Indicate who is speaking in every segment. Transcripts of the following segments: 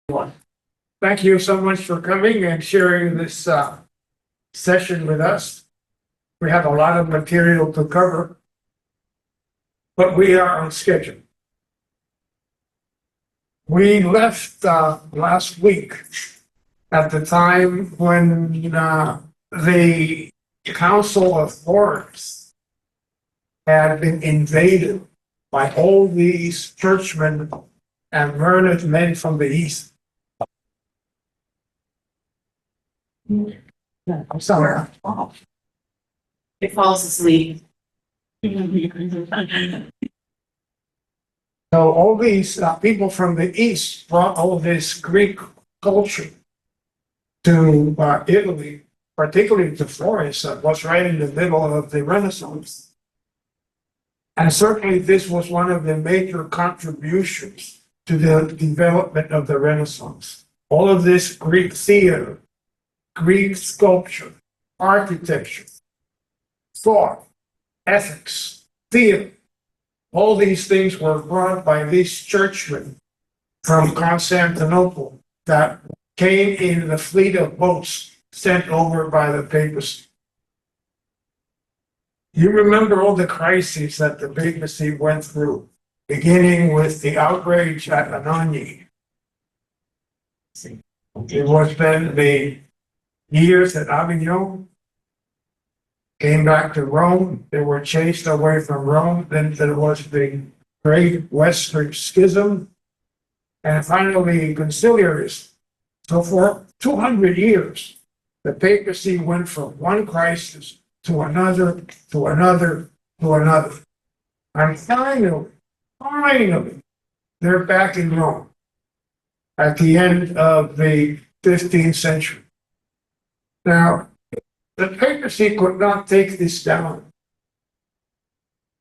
Speaker 1: Thank you so much for coming and sharing this session with us. We have a lot of material to cover, but we are on schedule. We left last week at the time when the Council of Foreigners had been invaded by all these churchmen and learned men from the East. I'm sorry.
Speaker 2: It falls asleep.
Speaker 1: So all these people from the East brought all this Greek culture to Italy, particularly to Florence, that was right in the middle of the Renaissance. And certainly this was one of the major contributions to the development of the Renaissance. All of this Greek theater, Greek sculpture, architecture, thought, ethics, theater, all these things were brought by these churchmen from Constantinople that came in the fleet of boats sent over by the papacy. You remember all the crises that the papacy went through, beginning with the outrage at Anagni. It was then the years at Avignon, came back to Rome. They were chased away from Rome. Then there was the Great Western Schism, and finally conciliarism. So for 200 years, the papacy went from one crisis to another, to another, to another. And finally, they're back in Rome at the end of the 15th century. Now, the papacy could not take this down,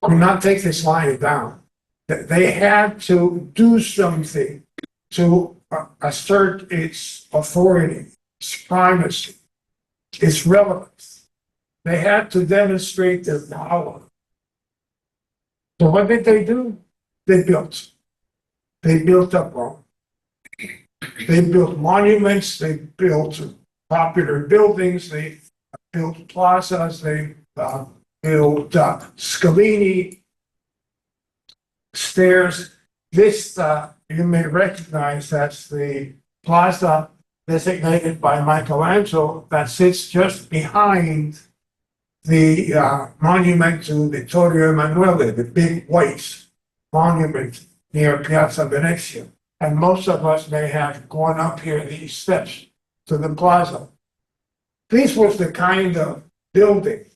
Speaker 1: could not take this line down. They had to do something to assert its authority, its primacy, its relevance. They had to demonstrate their power. So what did they do? They built. They built up Rome. They built monuments, they built popular buildings, they built plazas, they built scalini, stairs. This you may recognize as the plaza designated by Michelangelo that sits just behind the monument to Vittorio Emanuele, the big white monument near Piazza Venezia. And most of us may have gone up here these steps to the plaza. This was the kind of building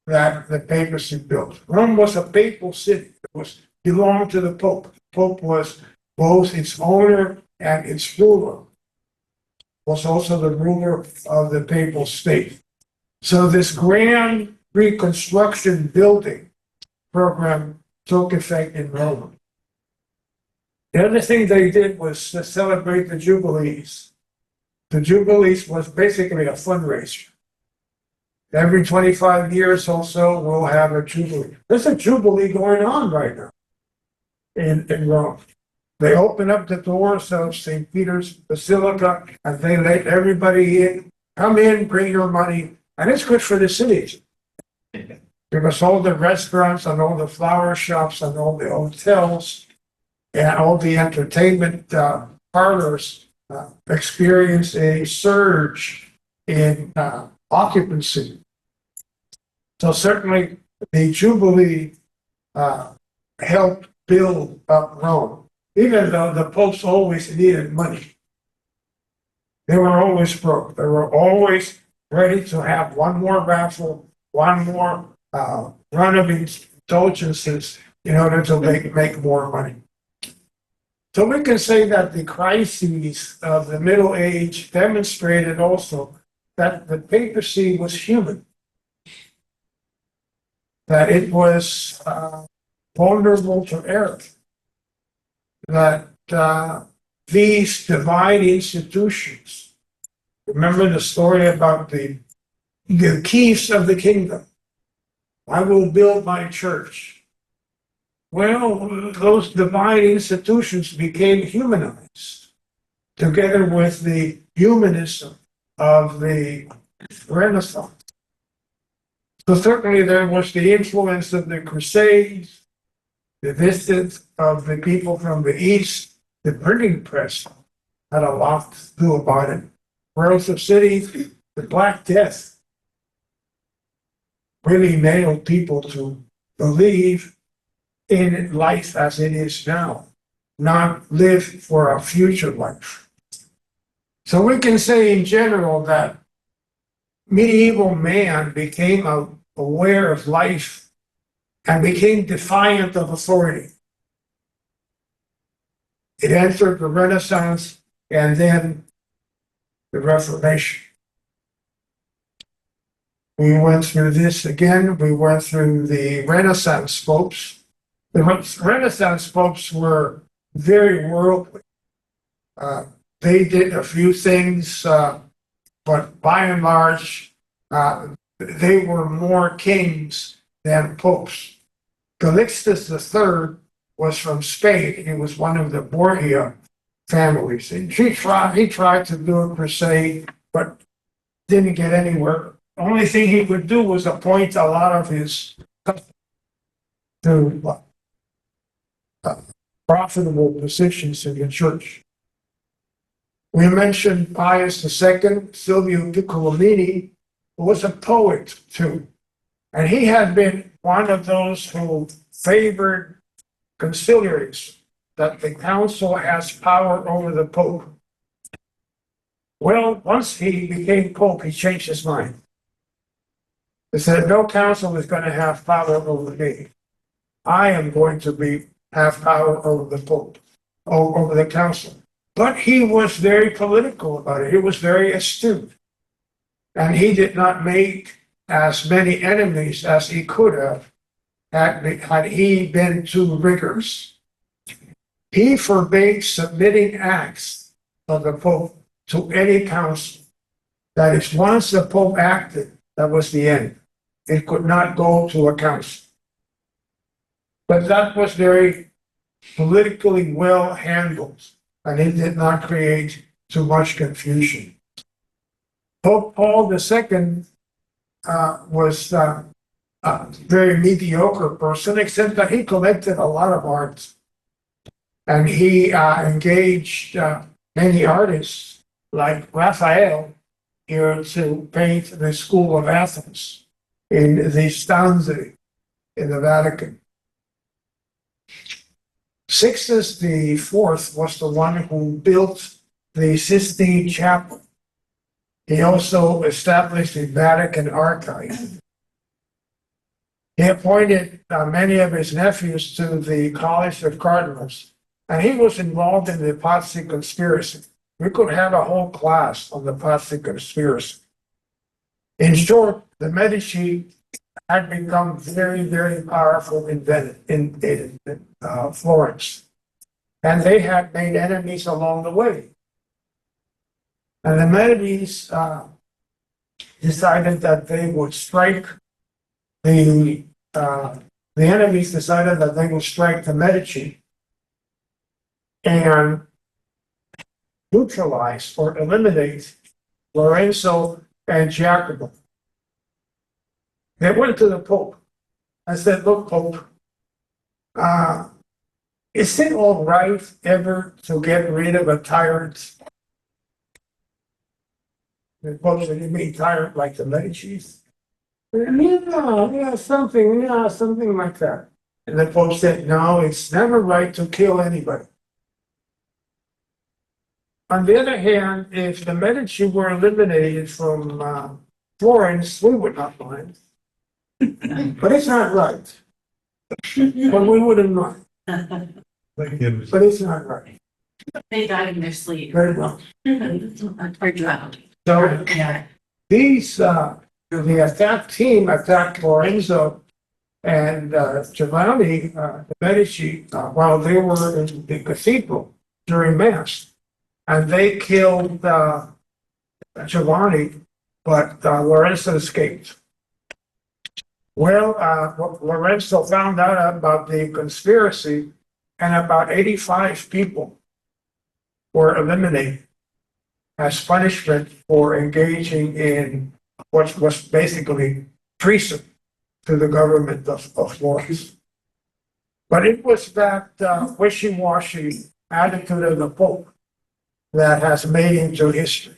Speaker 1: that the papacy built. Rome was a papal city. It belonged to the Pope. The Pope was both its owner and its ruler. Was also the ruler of the papal state. So this grand reconstruction building program took effect in Rome. The other thing they did was to celebrate the Jubilees. The Jubilees was basically a fundraiser. Every 25 years or so, we'll have a Jubilee. There's a Jubilee going on right now in Rome. They open up the doors of St. Peter's Basilica and they let everybody in. Come in, bring your money. And it's good for the city. Because all the restaurants and all the flower shops and all the hotels and all the entertainment parlors experience a surge in occupancy. So certainly the Jubilee helped build up Rome, even though the popes always needed money. They were always broke. They were always ready to have one more raffle, one more run of indulgences in order to make more money. So we can say that the crises of the Middle Age demonstrated also that the papacy was human, that it was vulnerable to error, that these divine institutions, remember the story about the keys of the kingdom. I will build my church. Well, those divine institutions became humanized. together with the humanism of the Renaissance. So certainly there was the influence of the Crusades, the visits of the people from the East, the printing press had a lot to do about it. Growth of cities, the Black Death really nailed people to believe in life as it is now, not live for a future life. So we can say in general that medieval man became aware of life and became defiant of authority. It entered the Renaissance and then the Reformation. We went through this again. We went through the Renaissance popes. The Renaissance popes were very worldly. They did a few things, but by and large, they were more kings than popes. Calixtus III was from Spain. He was one of the Borgia families. And he tried to do a crusade, but didn't get anywhere. The only thing he could do was appoint a lot of his to profitable positions in the church. We mentioned Pius II, Silvio Piccolomini, who was a poet too. And he had been one of those who favored conciliaries, that the council has power over the Pope. Well, once he became Pope, he changed his mind. He said, no council is going to have power over me. I am going to have power over the Pope, over the council. But he was very political about it. He was very astute. And he did not make as many enemies as he could have had he been too rigorous. He forbade submitting acts of the Pope to any council. That is, once the Pope acted, that was the end. It could not go to a council. But that was very politically well handled, and it did not create too much confusion. Pope Paul II was a very mediocre person, except that he collected a lot of art. And he engaged many artists like Raphael here to paint the School of Athens in the Stanze in the Vatican. Sixtus IV was the one who built the Sistine Chapel. He also established the Vatican Archive. He appointed many of his nephews to the College of Cardinals, and he was involved in the Papacy conspiracy. We could have a whole class on the Papacy conspiracy. In short, the Medici had become very, very powerful in Florence, and they had made enemies along the way. And the Medici decided that they would strike the enemies decided that they would strike the Medici and neutralize or eliminate Lorenzo and Giacomo. They went to the Pope and said, look, Pope, is it all right ever to get rid of a tyrant? The Pope said, you mean tyrant like the Medicis? Yeah, something like that. And the Pope said, no, it's never right to kill anybody. On the other hand, if the Medici were eliminated from Florence, we would not mind. But it's not right. But we wouldn't mind. But it's not right.
Speaker 2: They died in their sleep.
Speaker 1: Very well.
Speaker 2: Or drowned.
Speaker 1: So
Speaker 2: Yeah.
Speaker 1: these, the attack team attacked Lorenzo and Giovanni the Medici while they were in the cathedral during Mass. And they killed Giovanni, but Lorenzo escaped. Well, Lorenzo found out about the conspiracy, and about 85 people were eliminated as punishment for engaging in what was basically treason to the government of Florence. But it was that wishy-washy attitude of the Pope that has made into history.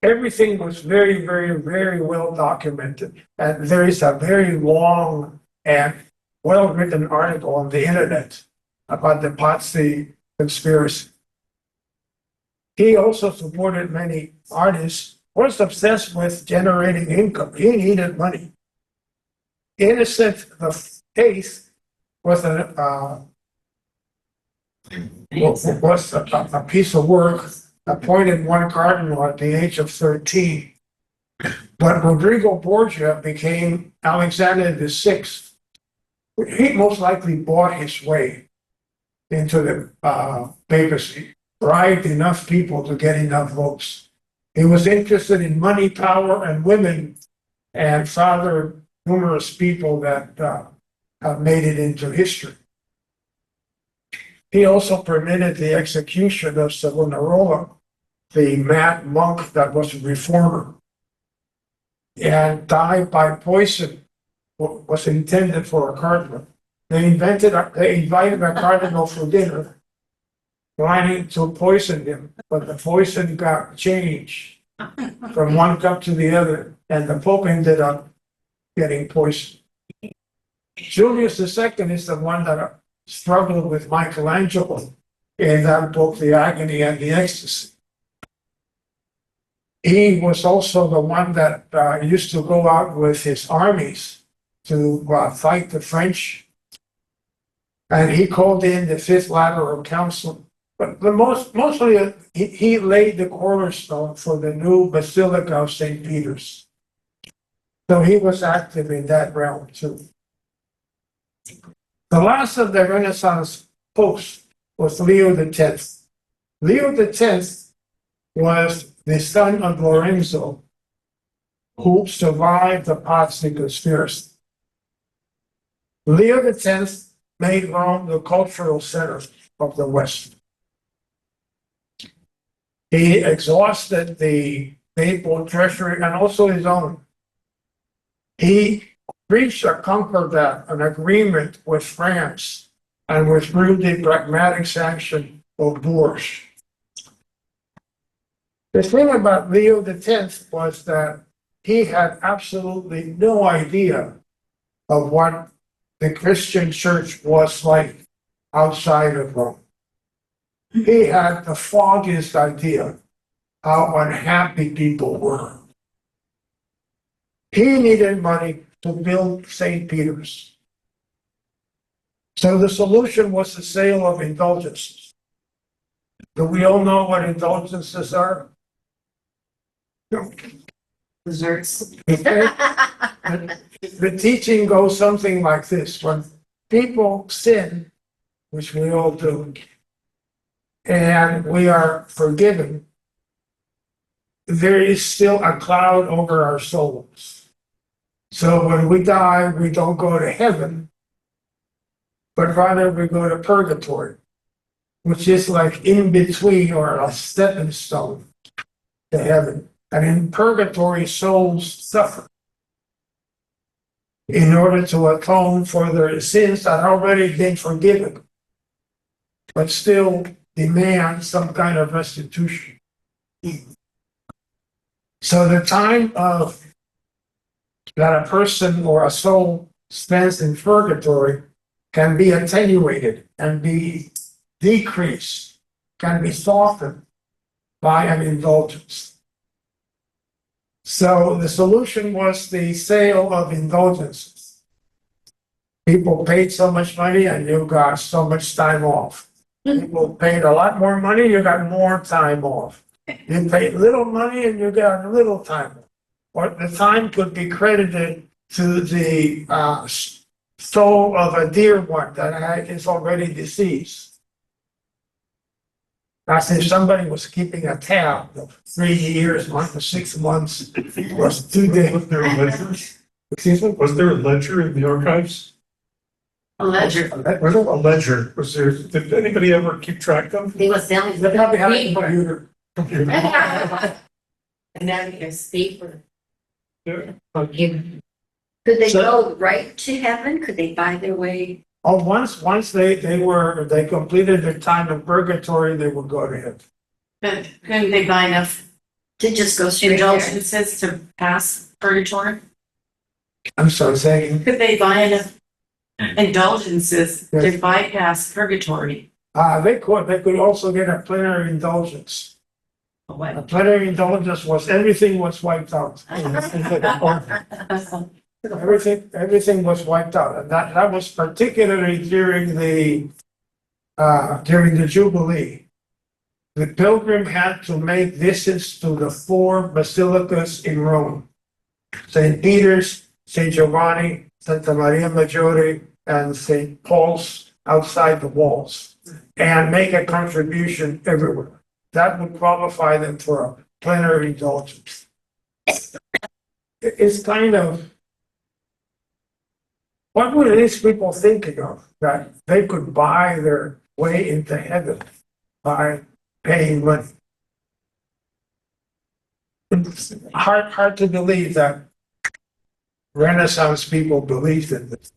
Speaker 1: Everything was very, very, very well documented. And there is a very long and well-written article on the internet about the Papacy conspiracy. He also supported many artists, was obsessed with generating income. He needed money. Innocent VIII was a piece of work, appointed one cardinal at the age of 13. But Rodrigo Borgia became Alexander VI. He most likely bought his way into the papacy, bribed enough people to get enough votes. He was interested in money, power, and women, and fathered numerous people that have made it into history. He also permitted the execution of Savonarola, the mad monk that was a reformer, and died by poison, was intended for a cardinal. They invited a cardinal for dinner, planning to poison him, but the poison got changed from one cup to the other, and the Pope ended up getting poisoned. Julius II is the one that struggled with Michelangelo in that book, The Agony and the Ecstasy. He was also the one that used to go out with his armies to fight the French. And he called in the Fifth Lateran Council. But mostly he laid the cornerstone for the new Basilica of St. Peter's. So he was active in that realm too. The last of the Renaissance popes was Leo X. Leo X was the son of Lorenzo, who survived the Papacy conspiracy. Leo X made Rome the cultural center of the West. He exhausted the papal treasury and also his own. He reached or conquered an agreement with France and withdrew the pragmatic sanction of Bourges. The thing about Leo X was that he had absolutely no idea of what the Christian church was like outside of Rome. He had the foggiest idea how unhappy people were. He needed money to build St. Peter's. So the solution was the sale of indulgences. Do we all know what indulgences are? No.
Speaker 2: Desserts.
Speaker 1: Okay. The teaching goes something like this. When people sin, which we all do, and we are forgiven, there is still a cloud over our souls. So when we die, we don't go to heaven, but rather we go to purgatory, which is like in between or a stepping stone to heaven. And in purgatory, souls suffer in order to atone for their sins that have already been forgiven, but still demand some kind of restitution. So the time of that a person or a soul spends in purgatory can be attenuated and be decreased, can be softened by an indulgence. So the solution was the sale of indulgences. People paid so much money and you got so much time off. People paid a lot more money, you got more time off. You paid little money and you got little time off. Or the time could be credited to the soul of a dear one that is already deceased. As if somebody was keeping a tab of 3 years, 6 months, was 2 days.
Speaker 3: Was there a ledger?
Speaker 1: Excuse me?
Speaker 3: Was there a ledger in the archives?
Speaker 2: A ledger.
Speaker 3: Was it a ledger? Was there, did anybody ever keep track of?
Speaker 2: He was selling.
Speaker 1: They probably had a computer.
Speaker 2: And now you can speak for.
Speaker 3: Yeah.
Speaker 2: Could they go right to heaven? Could they buy their way?
Speaker 1: Oh, once they completed their time in purgatory, they would go to heaven.
Speaker 4: But couldn't they buy enough
Speaker 2: To just go straight there?
Speaker 4: indulgences to pass purgatory?
Speaker 1: I'm sorry, saying,
Speaker 4: Could they buy enough indulgences
Speaker 1: Yes.
Speaker 4: to bypass purgatory?
Speaker 1: they could also get a plenary indulgence. A
Speaker 4: What?
Speaker 1: plenary indulgence was, everything was wiped out. Everything was wiped out, and that was particularly during the Jubilee. The pilgrim had to make visits to the four basilicas in Rome: St. Peter's, St. Giovanni, Santa Maria Maggiore, and St. Paul's outside the walls, and make a contribution everywhere. That would qualify them for a plenary indulgence. It's kind of, what were these people thinking of? That they could buy their way into heaven by paying money? It's hard to believe that Renaissance people believed in this.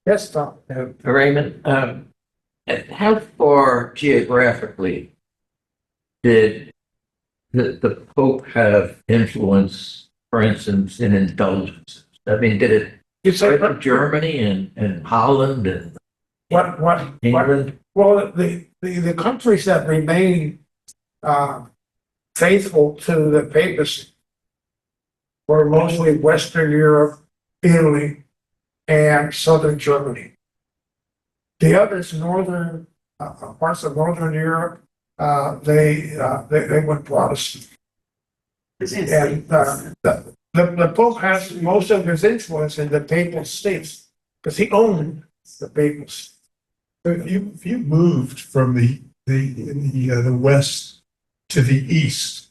Speaker 1: Yes, Tom?
Speaker 5: Raymond, how far geographically did the Pope have influence, for instance, in indulgences? I mean, did it
Speaker 1: You say,
Speaker 5: start with Germany and Holland and
Speaker 1: what?
Speaker 5: England?
Speaker 1: Well, the countries that remain faithful to the papacy were mostly Western Europe, Italy, and Southern Germany. The others, northern parts of Northern Europe, they went Protestant. And the Pope has most of his influence in the papal states because he owned the papacy.
Speaker 3: If you moved from the west to the east,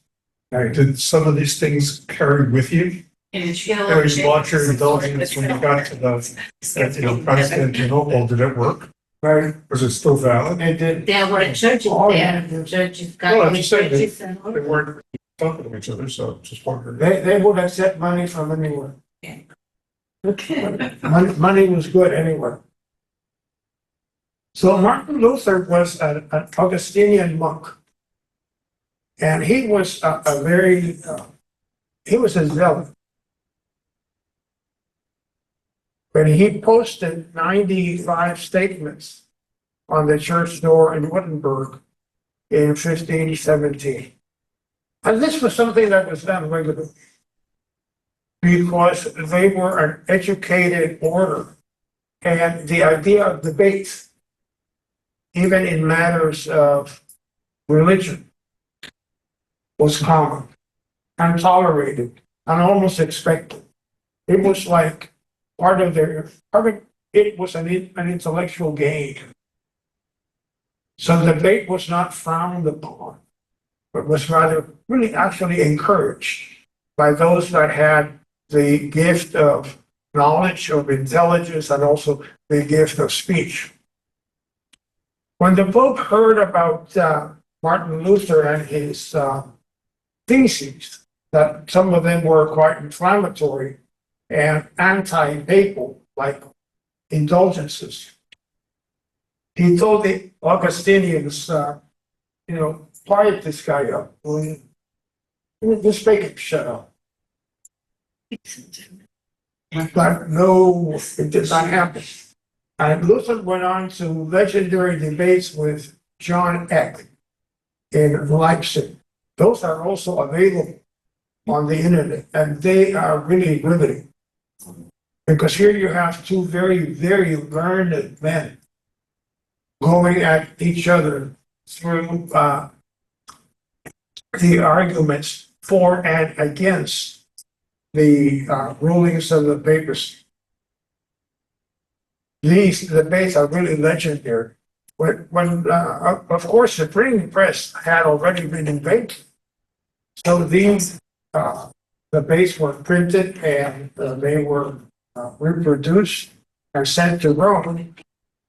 Speaker 3: did some of these things carry with you?
Speaker 4: And it's, you know,
Speaker 3: And you bought your indulgence when you got to the Constantinople, did it work?
Speaker 1: Right?
Speaker 3: Was it still valid?
Speaker 1: They did.
Speaker 2: There were churches
Speaker 1: Oh,
Speaker 2: there,
Speaker 1: yeah.
Speaker 2: churches
Speaker 3: Well,
Speaker 2: got
Speaker 3: I'm just saying
Speaker 2: churches and
Speaker 3: They weren't talking to each other, so just wondering.
Speaker 1: They would accept money from anywhere.
Speaker 2: Okay.
Speaker 1: Money was good anywhere. So Martin Luther was an Augustinian monk. And he was he was a zealot. But he posted 95 statements on the church door in Wittenberg in 1517. And this was something that was done regularly because they were an educated order. And the idea of debate, even in matters of religion, was common and tolerated and almost expected. It was like it was an intellectual game. So debate was not frowned upon, but was rather really actually encouraged by those that had the gift of knowledge, of intelligence, and also the gift of speech. When the Pope heard about Martin Luther and his theses, that some of them were quite inflammatory and anti-papal, like indulgences, he told the Augustinians, quiet this guy up. Just make him shut up. But no, it did not happen. And Luther went on to legendary debates with John Eck in Leipzig. Those are also available on the internet, and they are really riveting. Because here you have two very, very learned men going at each other through the arguments for and against the rulings of the papacy. These debates are really legendary. Of course, the printing press had already been invented. So these debates were printed and they were reproduced and sent to Rome.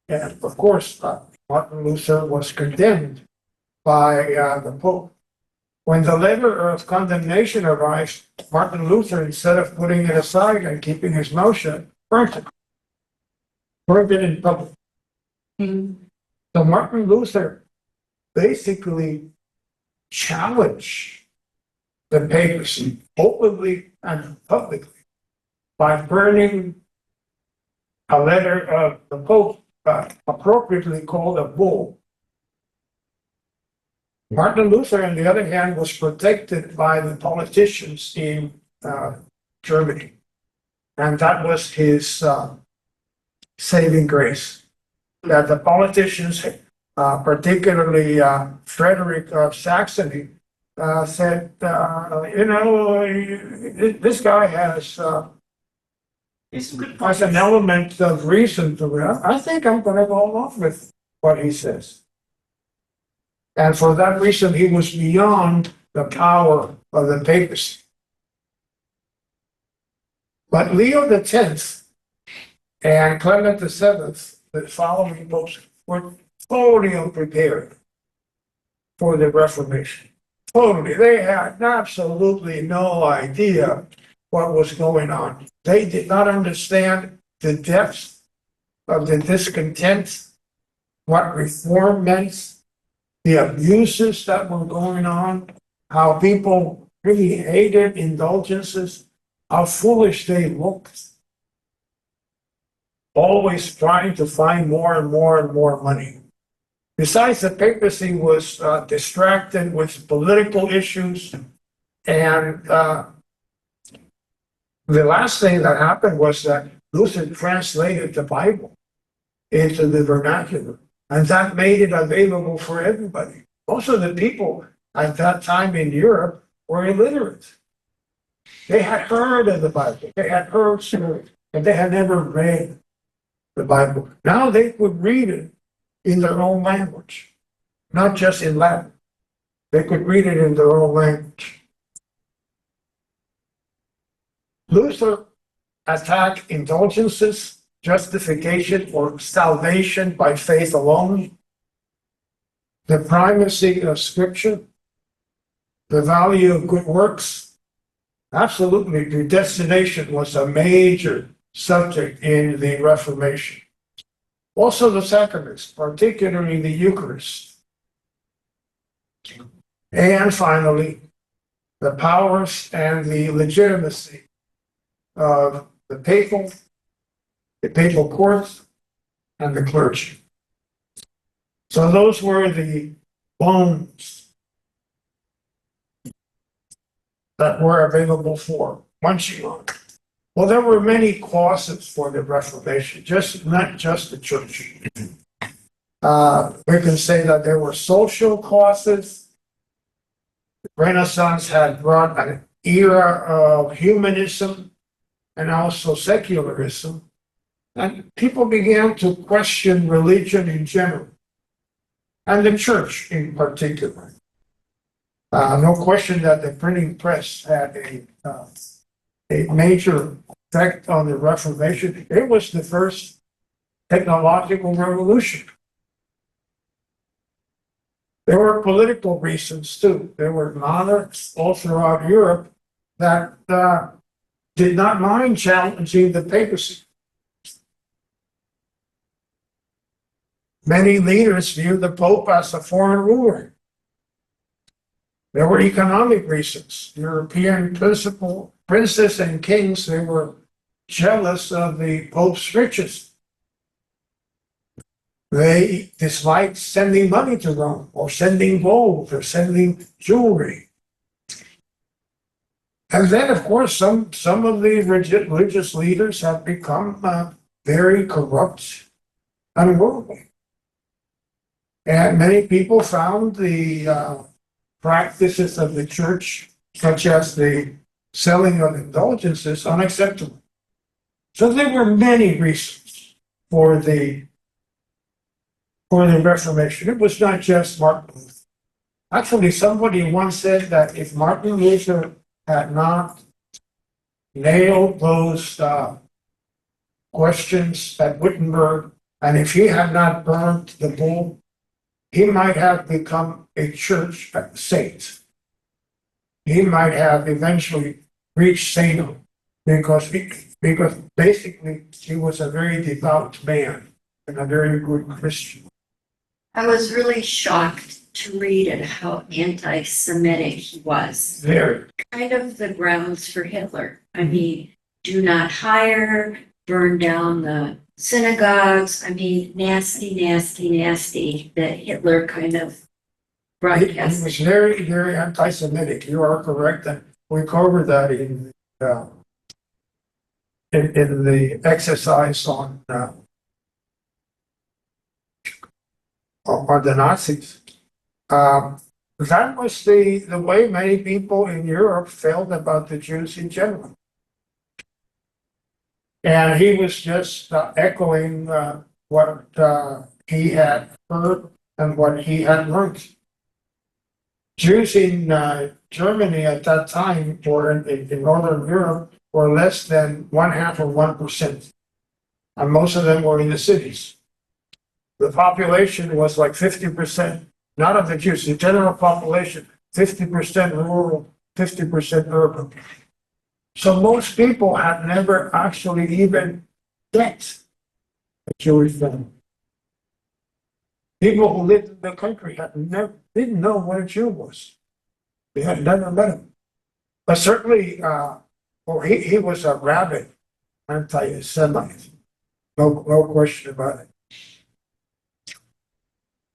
Speaker 1: And of course, Martin Luther was condemned by the Pope. When the letter of condemnation arrived, Martin Luther, instead of putting it aside and keeping his mouth shut, burnt it. Burned it in public. So Martin Luther basically challenged the papacy openly and publicly by burning a letter of the Pope, appropriately called a bull. Martin Luther, on the other hand, was protected by the politicians in Germany. And that was his saving grace. That the politicians, particularly Frederick of Saxony, said, this guy has an element of reason to it. I think I'm going to go along with what he says. And for that reason, he was beyond the power of the papacy. But Leo X and Clement VII, the following popes, were totally unprepared for the Reformation. Totally. They had absolutely no idea what was going on. They did not understand the depth of the discontent, what reform meant, the abuses that were going on, how people really hated indulgences, how foolish they looked, always trying to find more and more and more money. Besides, the papacy was distracted with political issues, and the last thing that happened was that Luther translated the Bible into the vernacular. And that made it available for everybody. Most of the people at that time in Europe were illiterate. They had heard of the Bible, they had heard stories, and they had never read the Bible. Now they could read it in their own language, not just in Latin. They could read it in their own language. Luther attacked indulgences, justification or salvation by faith alone, the primacy of Scripture, the value of good works. Absolutely, predestination was a major subject in the Reformation. Also the sacraments, particularly the Eucharist. And finally, the powers and the legitimacy of the papal courts, and the clergy. So those were the bones that were available for munching on. Well, there were many causes for the Reformation, not just the church. We can say that there were social causes. The Renaissance had brought an era of humanism and also secularism. And people began to question religion in general, and the church in particular. No question that the printing press had a major effect on the Reformation. It was the first technological revolution. There were political reasons too. There were monarchs all throughout Europe that did not mind challenging the papacy. Many leaders viewed the Pope as a foreign ruler. There were economic reasons. European princes and kings, they were jealous of the Pope's riches. They disliked sending money to Rome, or sending gold, or sending jewelry. And then, of course, some of the religious leaders have become very corrupt and unworldly. And many people found the practices of the church, such as the selling of indulgences, unacceptable. So there were many reasons for the Reformation. It was not just Martin Luther. Actually, somebody once said that if Martin Luther had not nailed those questions at Wittenberg, and if he had not burned the bull, he might have become a church saint. He might have eventually reached sainthood because basically he was a very devout man and a very good Christian.
Speaker 2: I was really shocked to read at how anti-Semitic he was.
Speaker 1: Very.
Speaker 2: Kind of the grounds for Hitler. I mean, do not hire, burn down the synagogues. I mean, nasty, nasty, nasty that Hitler kind of
Speaker 1: He
Speaker 2: broadcast.
Speaker 1: was very, very anti-Semitic. You are correct, and we covered that in the exercise on the Nazis. That was the way many people in Europe felt about the Jews in general. And he was just echoing what he had heard and what he had learned. Jews in Germany at that time, or in Northern Europe, were less than 1/2 of 1%. And most of them were in the cities. The population was like 50%, not of the Jews, the general population, 50% rural, 50% urban. So most people had never actually even met a Jewish family. People who lived in the country didn't know what a Jew was. They had never met him. But certainly, he was a rabid anti-Semite. No question about it.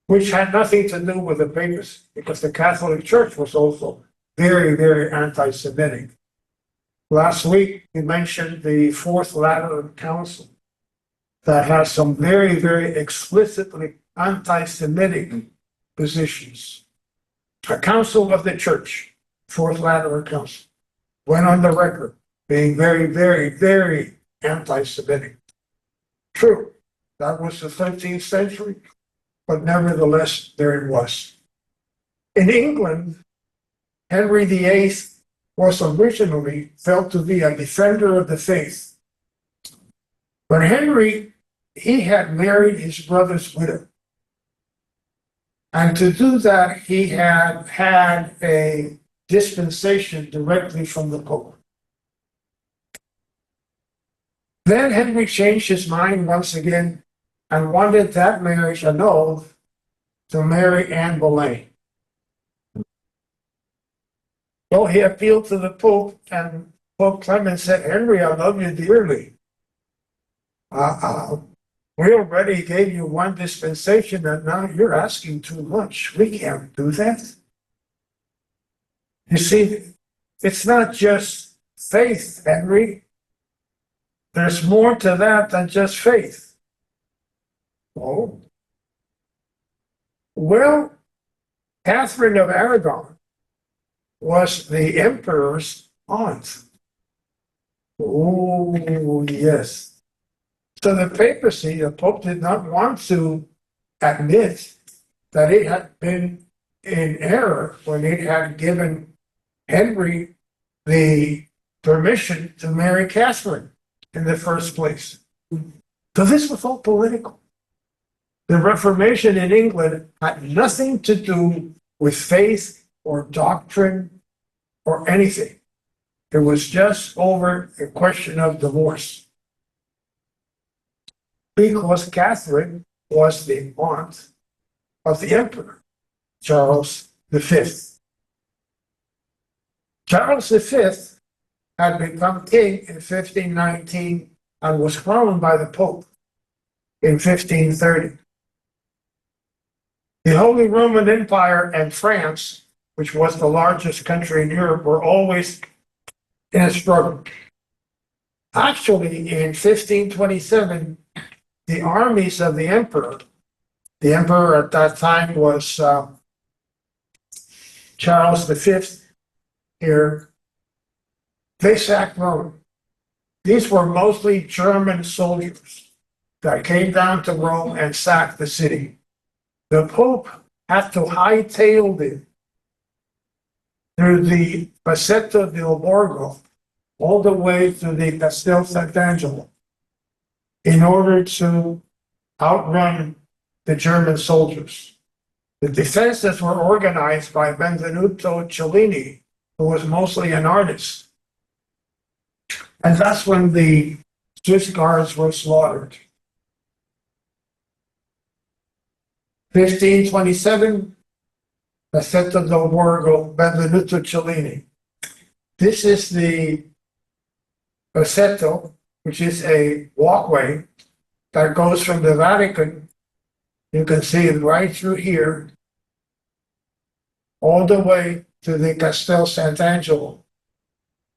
Speaker 1: Which had nothing to do with the papacy, because the Catholic Church was also very, very anti-Semitic. Last week, we mentioned the Fourth Lateran Council that has some very, very explicitly anti-Semitic positions. A council of the church, Fourth Lateran Council, went on the record being very, very, very anti-Semitic. True, that was the 13th century, but nevertheless, there it was. In England, Henry VIII was originally felt to be a defender of the faith. But Henry, he had married his brother's widow. And to do that, he had had a dispensation directly from the Pope. Then Henry changed his mind once again and wanted that marriage annulled to marry Anne Boleyn. So he appealed to the Pope, and Pope Clement said, Henry, I love you dearly. We already gave you one dispensation, and now you're asking too much. We can't do that. You see, it's not just faith, Henry. There's more to that than just faith. Oh. Well, Catherine of Aragon was the emperor's aunt. Oh, yes. So the papacy, the Pope did not want to admit that it had been in error when it had given Henry the permission to marry Catherine in the first place. So this was all political. The Reformation in England had nothing to do with faith or doctrine or anything. It was just over a question of divorce. Because Catherine was the aunt of the emperor, Charles V. Charles V had become king in 1519 and was crowned by the Pope in 1530. The Holy Roman Empire and France, which was the largest country in Europe, were always in a struggle. Actually, in 1527, the armies of the emperor at that time was Charles V here, they sacked Rome. These were mostly German soldiers that came down to Rome and sacked the city. The Pope had to hightail it through the Passetta del Borgo all the way to the Castel Sant'Angelo. in order to outrun the German soldiers. The defenses were organized by Benvenuto Cellini, who was mostly an artist. And that's when the Swiss guards were slaughtered. 1527, Assetto del Borgo, Benvenuto Cellini. This is the Assetto, which is a walkway that goes from the Vatican. You can see it right through here, all the way to the Castel Sant'Angelo,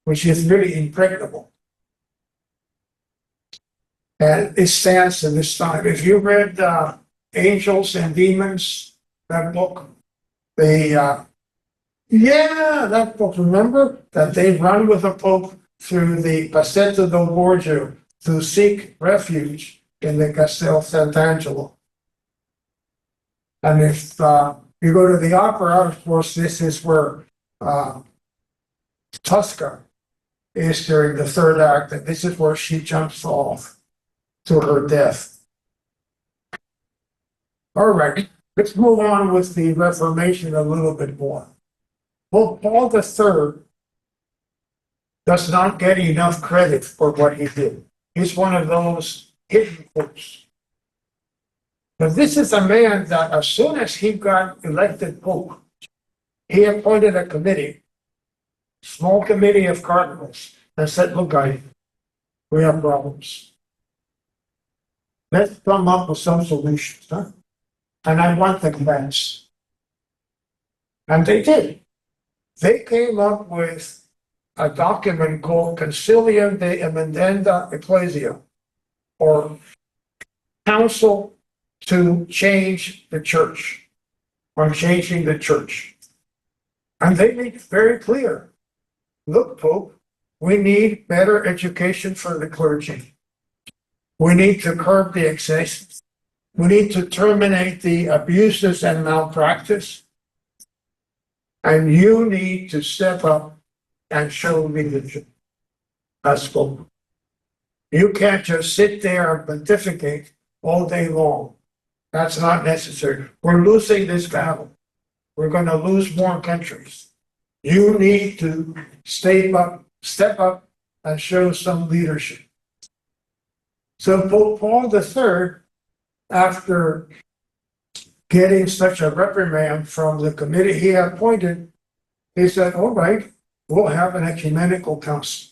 Speaker 1: which is really impregnable. And it stands to this time. If you read Angels and Demons, that book, that book, remember that they run with the Pope through the Passetto del Borgo to seek refuge in the Castel Sant'Angelo. And if you go to the opera, of course, this is where Tosca is during the third act, and this is where she jumps off to her death. All right, let's move on with the Reformation a little bit more. Well, Paul III does not get enough credit for what he did. He's one of those hidden popes. But this is a man that as soon as he got elected pope, he appointed a committee, small committee of cardinals, and said, look, guys, we have problems. Let's come up with some solutions, huh? And I want them fast. And they did. They came up with a document called Concilium de Emendenda Ecclesia, or Council to Change the Church, on changing the church. And they made it very clear. Look, Pope, we need better education for the clergy. We need to curb the excesses. We need to terminate the abuses and malpractice. And you need to step up and show leadership as Pope. You can't just sit there and pontificate all day long. That's not necessary. We're losing this battle. We're going to lose more countries. You need to step up and show some leadership. So Pope Paul III, after getting such a reprimand from the committee he appointed, he said, all right, we'll have an ecumenical council.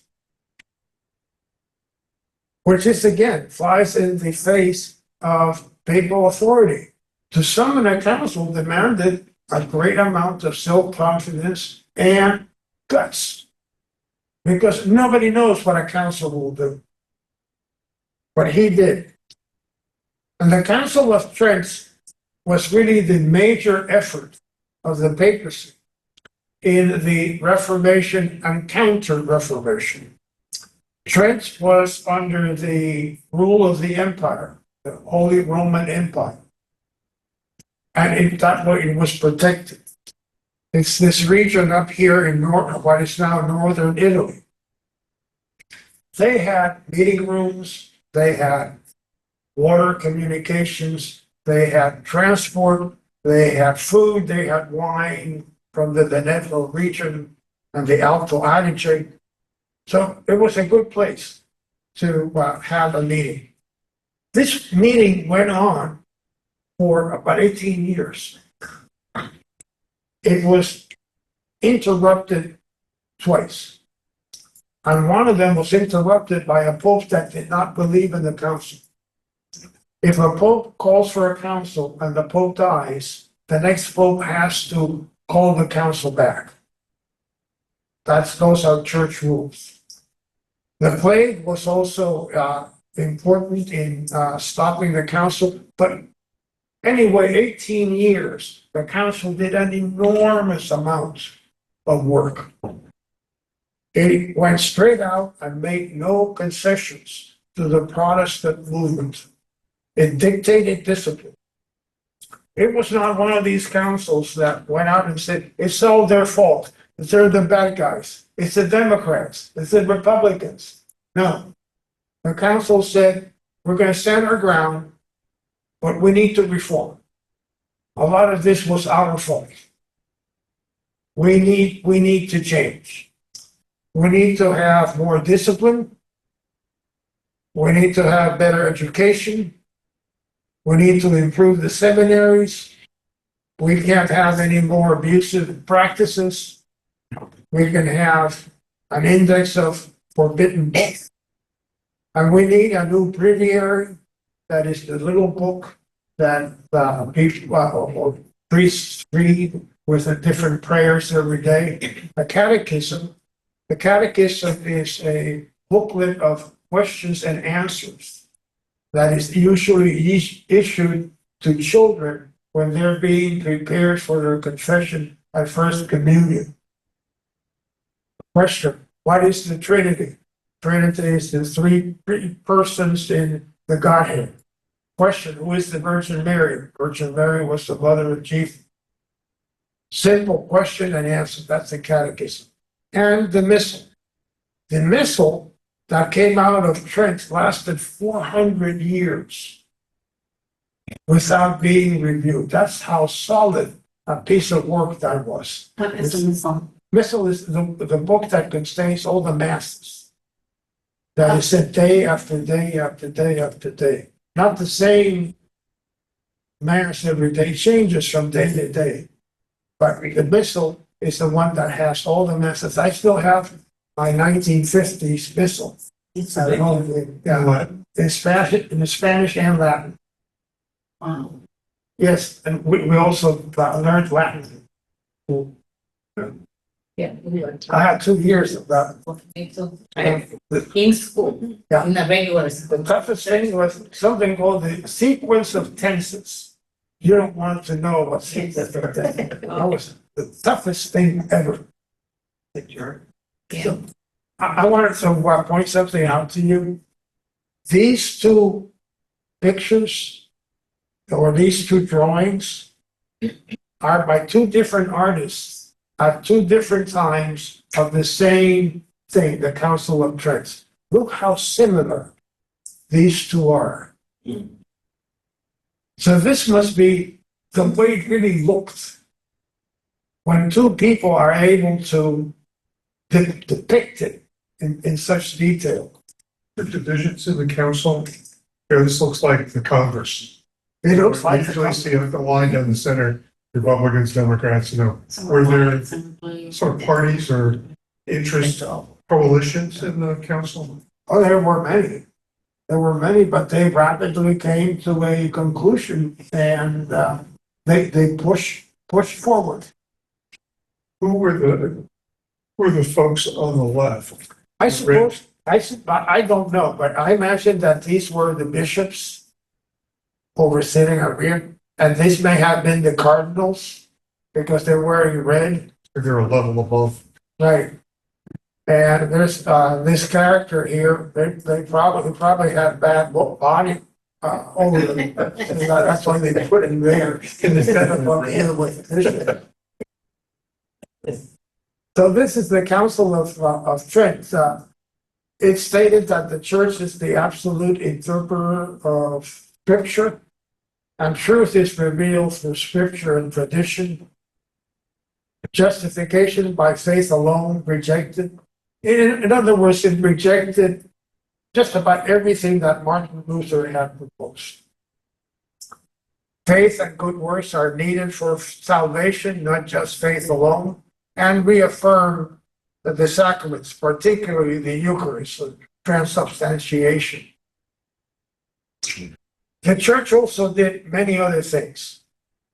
Speaker 1: Which is, again, flies in the face of papal authority. To summon a council demanded a great amount of self-confidence and guts, because nobody knows what a council will do. But he did. And the Council of Trent was really the major effort of the papacy in the Reformation and Counter-Reformation. Trent was under the rule of the empire, the Holy Roman Empire. And in that way it was protected. It's this region up here in what is now northern Italy. They had meeting rooms, they had water communications, they had transport, they had food, they had wine from the Veneto region and the Alto Adige. So it was a good place to have a meeting. This meeting went on for about 18 years. It was interrupted twice. And one of them was interrupted by a pope that did not believe in the council. If a pope calls for a council and the pope dies, the next pope has to call the council back. Those are church rules. The plague was also important in stopping the council, but anyway, 18 years, the council did an enormous amount of work. It went straight out and made no concessions to the Protestant movement. It dictated discipline. It was not one of these councils that went out and said, it's all their fault. They're the bad guys. It's the Democrats. It's the Republicans. No. The council said, we're gonna stand our ground, but we need to reform. A lot of this was our fault. We need to change. We need to have more discipline. We need to have better education. We need to improve the seminaries. We can't have any more abusive practices. We can have an index of forbidden books. And we need a new breviary that is the little book that people, or priests read with the different prayers every day. A catechism. The catechism is a booklet of questions and answers that is usually issued to children when they're being prepared for their confession at First Communion. Question: what is the Trinity? Trinity is the three persons in the Godhead. Question: who is the Virgin Mary? Virgin Mary was the mother of Jesus. Simple question and answer. That's the catechism. And the missal. The missal that came out of Trent lasted 400 years without being reviewed. That's how solid a piece of work that was.
Speaker 4: What is the missile?
Speaker 1: Missal is the book that contains all the masses that is said day after day after day after day. Not the same mass every day, changes from day to day. But the missal is the one that has all the masses. I still have my 1950s missal.
Speaker 4: It's
Speaker 1: At home, yeah, in Spanish and Latin.
Speaker 4: Wow.
Speaker 1: Yes, and we also learned Latin.
Speaker 6: Yeah.
Speaker 1: I had 2 years of that.
Speaker 6: In school,
Speaker 1: Yeah.
Speaker 6: in the regular school.
Speaker 1: The toughest thing was something called the sequence of tenses. You don't want to know what sequence of tenses. That was the toughest thing ever. So, I wanted to point something out to you. These two pictures, or these two drawings, are by two different artists at two different times of the same thing, the Council of Trent. Look how similar these two are. So this must be the way it really looked when two people are able to depict it in such detail.
Speaker 3: The divisions in the council, this looks like the Congress.
Speaker 1: It looks
Speaker 3: You
Speaker 1: like
Speaker 3: usually see the line down the center, Republicans, Democrats, were there sort of parties or interest coalitions in the council?
Speaker 1: oh, there were many. There were many, but they rapidly came to a conclusion and they pushed forward.
Speaker 3: Who were the folks on the left?
Speaker 1: I suppose, I don't know, but I imagine that these were the bishops who were sitting up here, and these may have been the cardinals because they're wearing red.
Speaker 3: They're a level above.
Speaker 1: Right. And there's this character here, they probably had bad body odor. That's why they put him there instead of on the other way. So this is the Council of Trent. It stated that the church is the absolute interpreter of Scripture, and truth is revealed through Scripture and tradition. Justification by faith alone rejected. In other words, it rejected just about everything that Martin Luther had proposed. Faith and good works are needed for salvation, not just faith alone, and reaffirm the sacraments, particularly the Eucharist, the transubstantiation. The church also did many other things.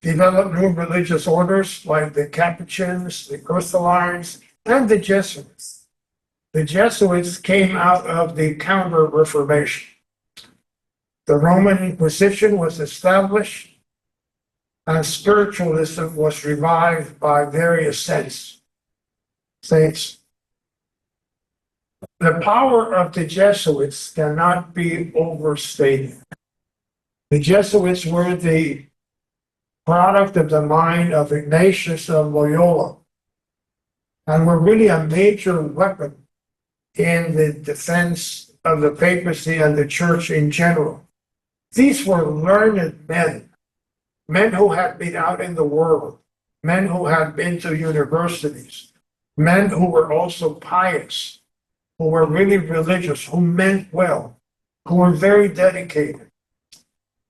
Speaker 1: Developed new religious orders like the Capuchins, the Ursulines, and the Jesuits. The Jesuits came out of the Counter-Reformation. The Roman Inquisition was established, and spiritualism was revived by various saints. The power of the Jesuits cannot be overstated. The Jesuits were the product of the mind of Ignatius of Loyola, and were really a major weapon in the defense of the papacy and the church in general. These were learned men, men who had been out in the world, men who had been to universities, men who were also pious, who were really religious, who meant well, who were very dedicated,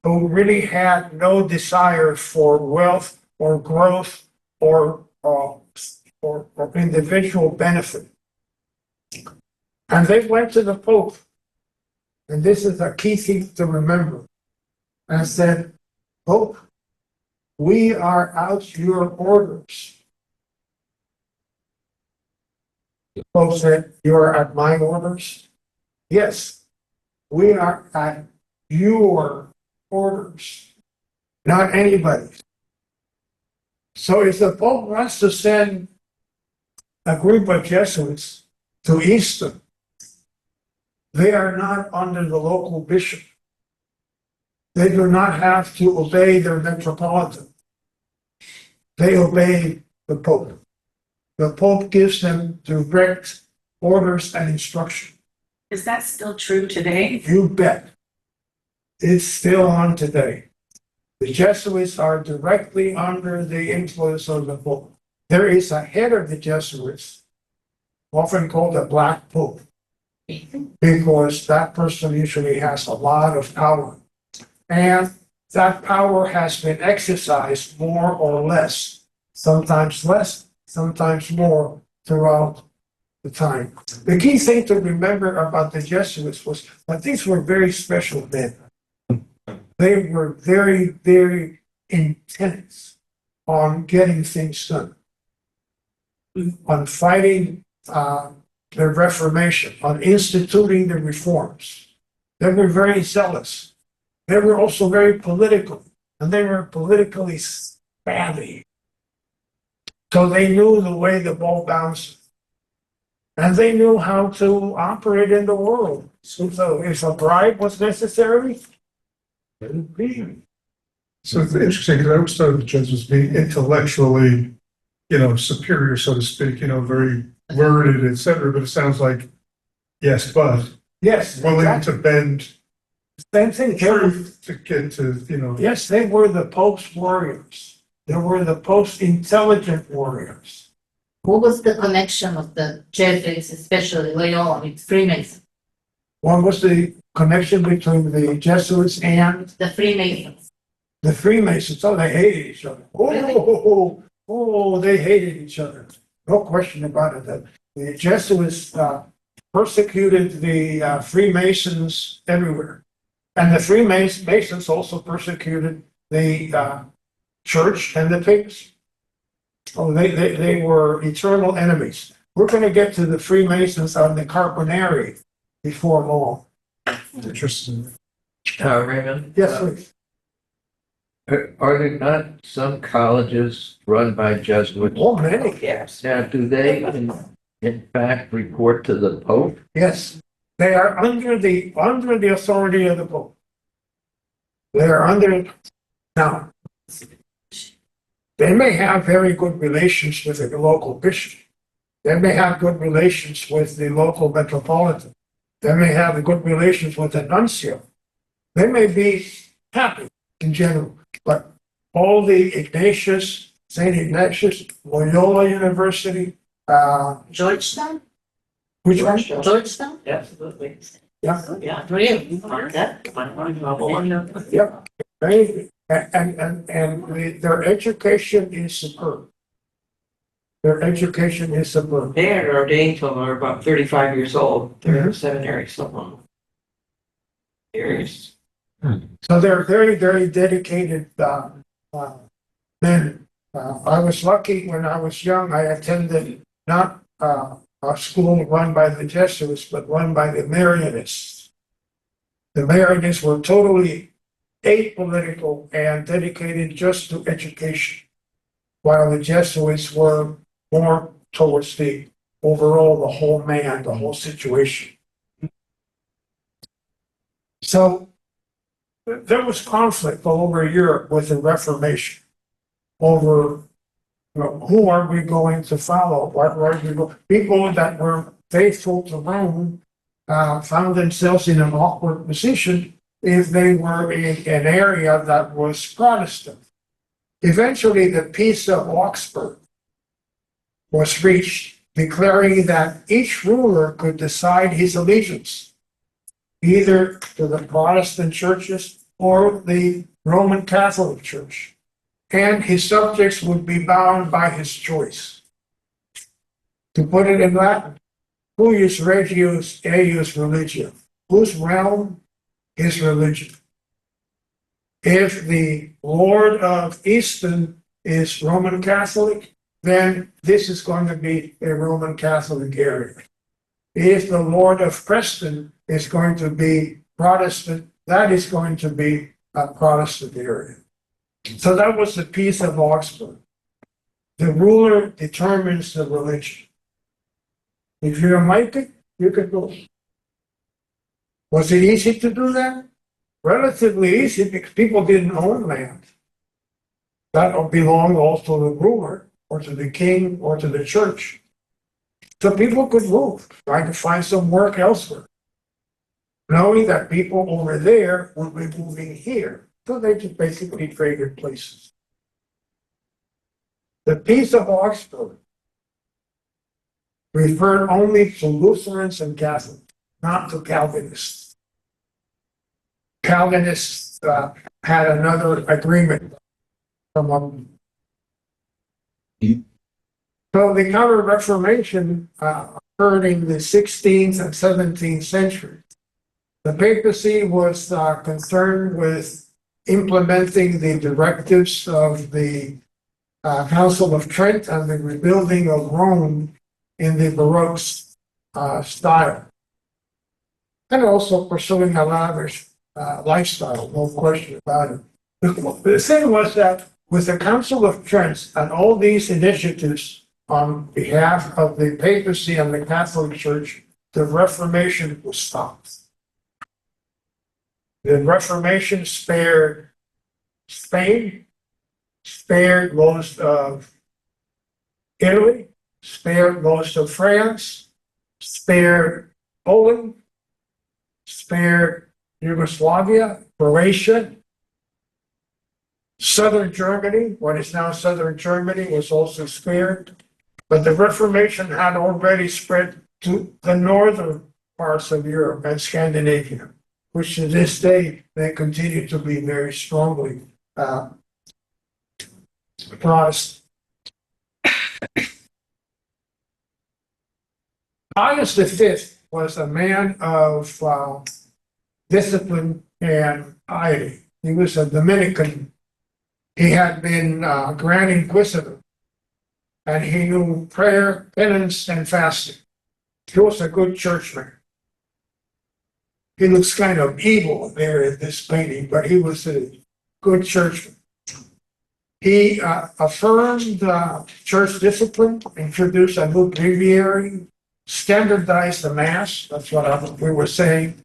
Speaker 1: who really had no desire for wealth or growth or individual benefit. And they went to the Pope, and this is a key thing to remember, and said, Pope, we are out your orders. The Pope said, you are at my orders? Yes, we are at your orders, not anybody's. So if the Pope wants to send a group of Jesuits to Easton, they are not under the local bishop. They do not have to obey their metropolitan. They obey the Pope. The Pope gives them direct orders and instruction.
Speaker 6: Is that still true today?
Speaker 1: You bet. It's still on today. The Jesuits are directly under the influence of the Pope. There is a head of the Jesuits, often called a Black Pope, because that person usually has a lot of power. And that power has been exercised more or less, sometimes less, sometimes more throughout the time. The key thing to remember about the Jesuits was that these were very special men. They were very, very intense on getting things done, on fighting the Reformation, on instituting the reforms. They were very zealous. They were also very political, and they were politically savvy. So they knew the way the ball bounced, and they knew how to operate in the world. So if a bribe was necessary, let it be.
Speaker 3: So it's interesting because I always thought of the Jesuits being intellectually, superior, so to speak, very learned, et cetera. But it sounds like, yes, but
Speaker 1: Yes,
Speaker 3: willing
Speaker 1: exactly.
Speaker 3: to bend
Speaker 1: Same thing. They were,
Speaker 3: truth to get to,
Speaker 1: yes, they were the Pope's warriors. They were the Pope's intelligent warriors.
Speaker 4: What was the connection of the Jesuits, especially Loyola with Freemasons?
Speaker 1: One was the connection between the Jesuits and
Speaker 4: The Freemasons.
Speaker 1: the Freemasons. Oh, they hated each other. They hated each other. No question about it. The Jesuits persecuted the Freemasons everywhere. And the Freemasons also persecuted the church and the pigs. Oh, they were eternal enemies. We're going to get to the Freemasons on the Carbonari before long.
Speaker 3: interesting.
Speaker 5: Raymond?
Speaker 1: Yes, please.
Speaker 5: Are there not some colleges run by Jesuits?
Speaker 1: Oh, many.
Speaker 5: Yes. Now, do they in fact report to the Pope?
Speaker 1: Yes, they are under the authority of the Pope. They are under now. They may have very good relations with the local bishop. They may have good relations with the local metropolitan. They may have good relations with the nuncio. They may be happy in general, but all the Ignatius, St. Ignatius, Loyola University,
Speaker 4: Georgetown?
Speaker 1: which one?
Speaker 4: Georgetown?
Speaker 6: Absolutely.
Speaker 1: Yeah.
Speaker 6: Yeah.
Speaker 4: Really?
Speaker 1: Yep. They, their education is superb. Their education is superb.
Speaker 6: They are ordained till they're about 35 years old. They're
Speaker 1: Mhm.
Speaker 6: seminary, someone. Serious.
Speaker 1: So they're very, very dedicated men. I was lucky when I was young. I attended not a school run by the Jesuits, but run by the Marianists. The Marianists were totally apolitical and dedicated just to education, while the Jesuits were more towards the overall, the whole man, the whole situation. So there was conflict all over Europe with the Reformation over who are we going to follow? What are we people that were faithful to Rome found themselves in an awkward position if they were in an area that was Protestant. Eventually, the Peace of Augsburg was reached, declaring that each ruler could decide his allegiance, either to the Protestant churches or the Roman Catholic Church, and his subjects would be bound by his choice. To put it in Latin, cuius regius eius religio, whose realm is religion. If the Lord of Easton is Roman Catholic, then this is going to be a Roman Catholic area. If the Lord of Preston is going to be Protestant, that is going to be a Protestant area. So that was the Peace of Augsburg. The ruler determines the religion. If you're a Micah, you could go. Was it easy to do that? Relatively easy because people didn't own land. That belonged also to the ruler or to the king or to the church. So people could move, try to find some work elsewhere, knowing that people over there would be moving here. So they just basically traded places. The Peace of Augsburg referred only to Lutherans and Catholics, not to Calvinists. Calvinists had another agreement among them. So the Counter-Reformation occurred in the 16th and 17th century. The papacy was concerned with implementing the directives of the Council of Trent and the rebuilding of Rome in the Baroque style, and also pursuing a lavish lifestyle, no question about it. The thing was that with the Council of Trent and all these initiatives on behalf of the papacy and the Catholic Church, the Reformation was stopped. The Reformation spared Spain, spared most of Italy, spared most of France, spared Poland, spared Yugoslavia, Croatia, southern Germany, what is now southern Germany, was also spared. But the Reformation had already spread to the northern parts of Europe and Scandinavia, which to this day they continue to be very strongly Protestant. Pius V was a man of discipline and piety. He was a Dominican. He had been Grand Inquisitor, and he knew prayer, penance, and fasting. He was a good churchman. He looks kind of evil there in this painting, but he was a good churchman. He affirmed church discipline, introduced a new breviary, standardized the Mass, that's what we were saying,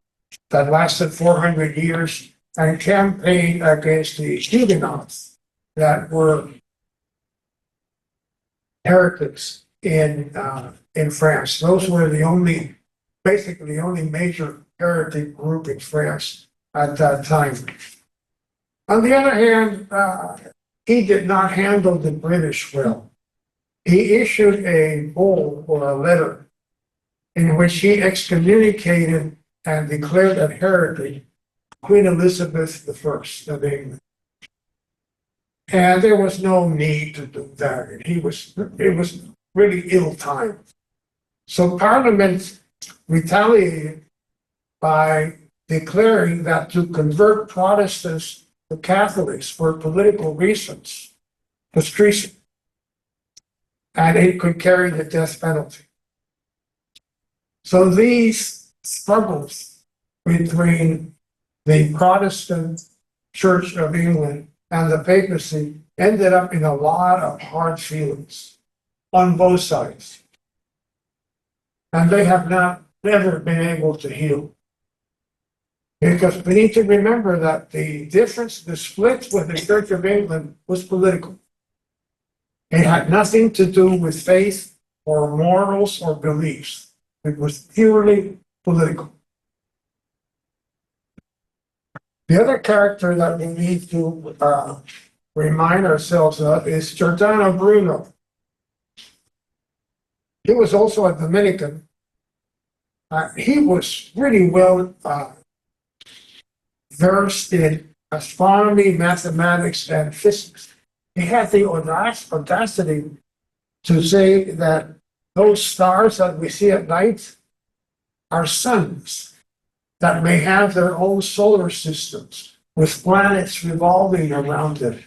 Speaker 1: that lasted 400 years, and campaigned against the Huguenots that were heretics in France. Those were basically the only major heretic group in France at that time. On the other hand, he did not handle the British well. He issued a bull or a letter in which he excommunicated and declared a heretic Queen Elizabeth I of England. And there was no need to do that. It was really ill-timed. So Parliament retaliated by declaring that to convert Protestants to Catholics for political reasons was treason, and it could carry the death penalty. So these struggles between the Protestant Church of England and the papacy ended up in a lot of hard feelings on both sides. And they have never been able to heal. Because we need to remember that the split with the Church of England was political. It had nothing to do with faith or morals or beliefs. It was purely political. The other character that we need to remind ourselves of is Giordano Bruno. He was also a Dominican. He was really well versed in astronomy, mathematics, and physics. He had the audacity to say that those stars that we see at night are suns that may have their own solar systems with planets revolving around it.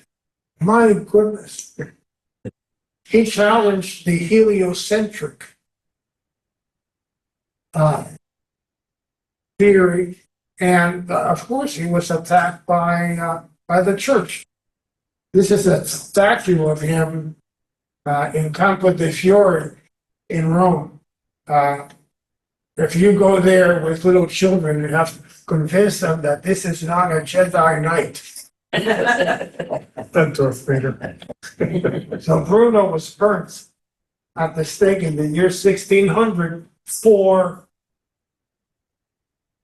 Speaker 1: My goodness. He challenged the heliocentric theory, and of course, he was attacked by the church. This is a statue of him in Campo de Fiore in Rome. If you go there with little children, you have to convince them that this is not a Jedi Knight.
Speaker 3: That's Darth Vader.
Speaker 1: So Bruno was burnt at the stake in the year 1600 for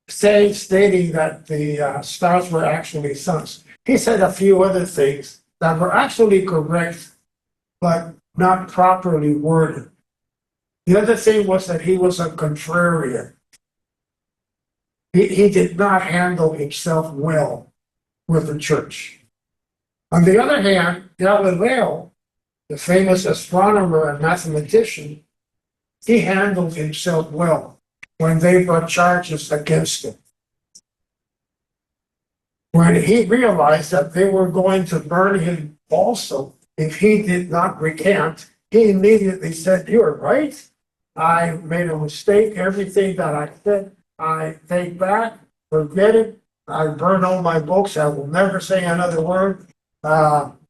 Speaker 1: stating that the stars were actually suns. He said a few other things that were actually correct, but not properly worded. The other thing was that he was a contrarian. He did not handle himself well with the church. On the other hand, Galileo, the famous astronomer and mathematician, he handled himself well when they brought charges against him. When he realized that they were going to burn him also if he did not recant, he immediately said, "You're right. I made a mistake. Everything that I said, I take back. Forget it. I burn all my books. I will never say another word.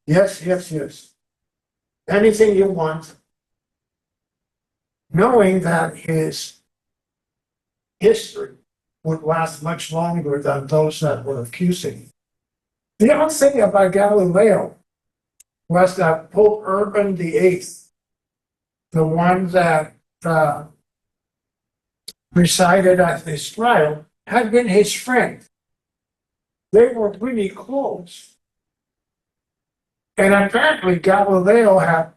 Speaker 1: Yes, yes, yes. Anything you want." Knowing that his history would last much longer than those that were accusing him. The other thing about Galileo was that Pope Urban VIII, the one that presided at this trial, had been his friend. They were really close. And apparently Galileo had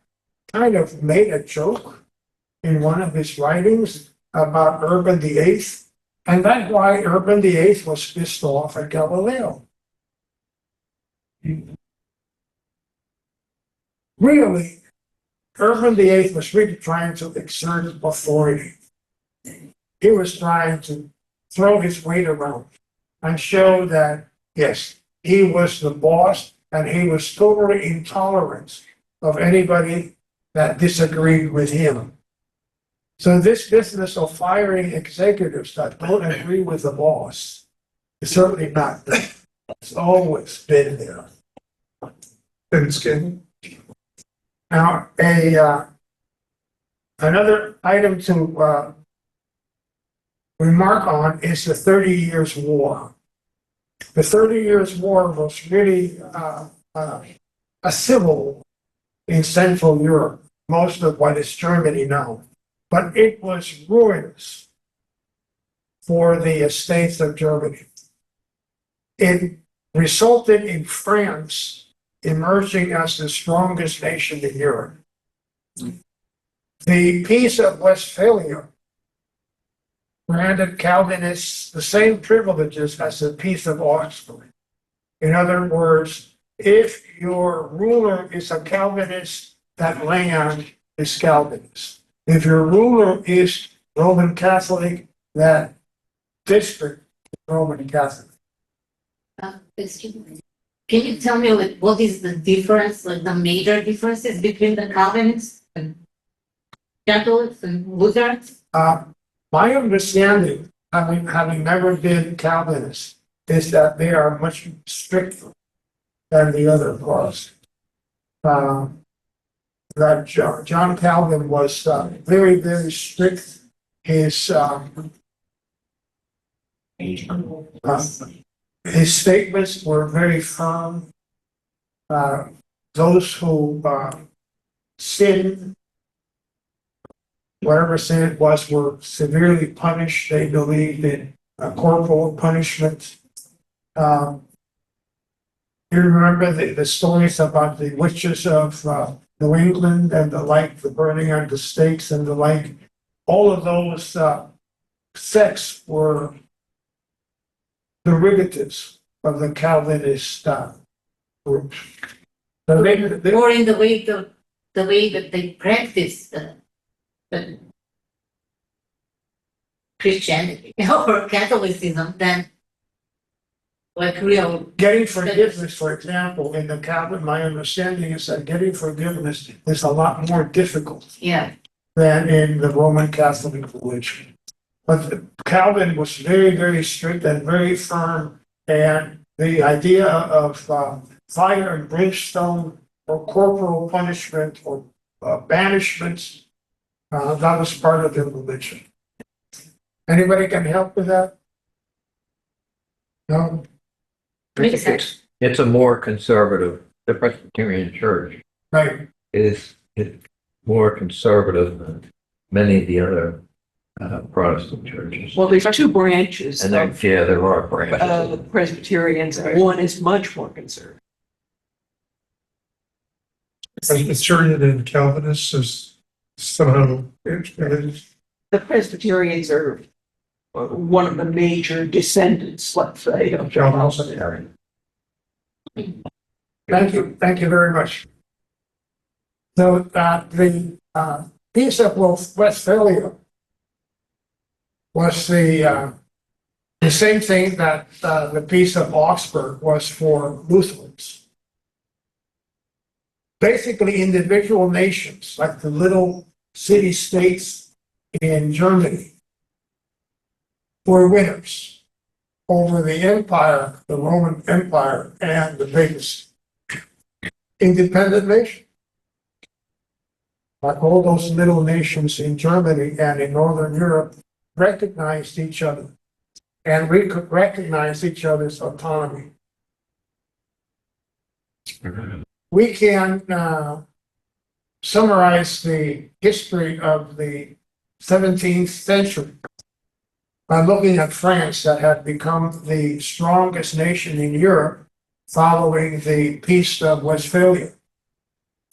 Speaker 1: kind of made a joke in one of his writings about Urban VIII, and that's why Urban VIII was pissed off at Galileo. Really, Urban VIII was really trying to exert authority. He was trying to throw his weight around and show that, yes, he was the boss and he was totally intolerant of anybody that disagreed with him. So this business of firing executives that don't agree with the boss is certainly not there. It's always been there.
Speaker 3: Thin skin.
Speaker 1: Now, another item to remark on is the 30 Years' War. The 30 Years' War was really a civil war in Central Europe, most of what is Germany now. But it was ruinous for the estates of Germany. It resulted in France emerging as the strongest nation in Europe. The Peace of Westphalia granted Calvinists the same privileges as the Peace of Augsburg. In other words, if your ruler is a Calvinist, that land is Calvinist. If your ruler is Roman Catholic, that district is Roman Catholic.
Speaker 4: Excuse me. Can you tell me like what is the difference, like the major differences between the Calvinists and Catholics and Lutherans?
Speaker 1: My understanding, having never been Calvinist, is that they are much stricter than the other Protestants. That John Calvin was very, very strict. His statements were very firm. Those who sinned, whatever sin it was, were severely punished. They believed in corporal punishment. You remember the stories about the witches of New England and the like, the burning of the stakes and the like. All of those sects were derivatives of the Calvinist group. So they,
Speaker 4: Or in the way that they practice the Christianity or Catholicism than like real.
Speaker 1: getting forgiveness, for example, in the Calvin, my understanding is that getting forgiveness is a lot more difficult
Speaker 4: Yeah.
Speaker 1: than in the Roman Catholic religion. But Calvin was very, very strict and very firm, and the idea of fire and brimstone or corporal punishment or banishment, that was part of their religion. Anybody can help with that? No?
Speaker 4: Makes sense.
Speaker 5: It's a more conservative, the Presbyterian Church
Speaker 1: Right.
Speaker 5: is more conservative than many of the other Protestant churches.
Speaker 6: Well, there's two branches
Speaker 5: And then,
Speaker 6: of
Speaker 5: yeah, there are branches.
Speaker 6: Presbyterians, and one is much more conservative.
Speaker 3: Presbyterian and Calvinists is somehow related.
Speaker 6: The Presbyterians are one of the major descendants, let's say, of John Calvin.
Speaker 1: Thank you very much. So the Peace of Westphalia was the same thing that the Peace of Augsburg was for Lutherans. Basically, individual nations, like the little city-states in Germany, were winners over the empire, the Roman Empire, and the papacy. Independent nation. Like all those little nations in Germany and in Northern Europe recognized each other, and we could recognize each other's autonomy. We can summarize the history of the 17th century by looking at France, that had become the strongest nation in Europe following the Peace of Westphalia.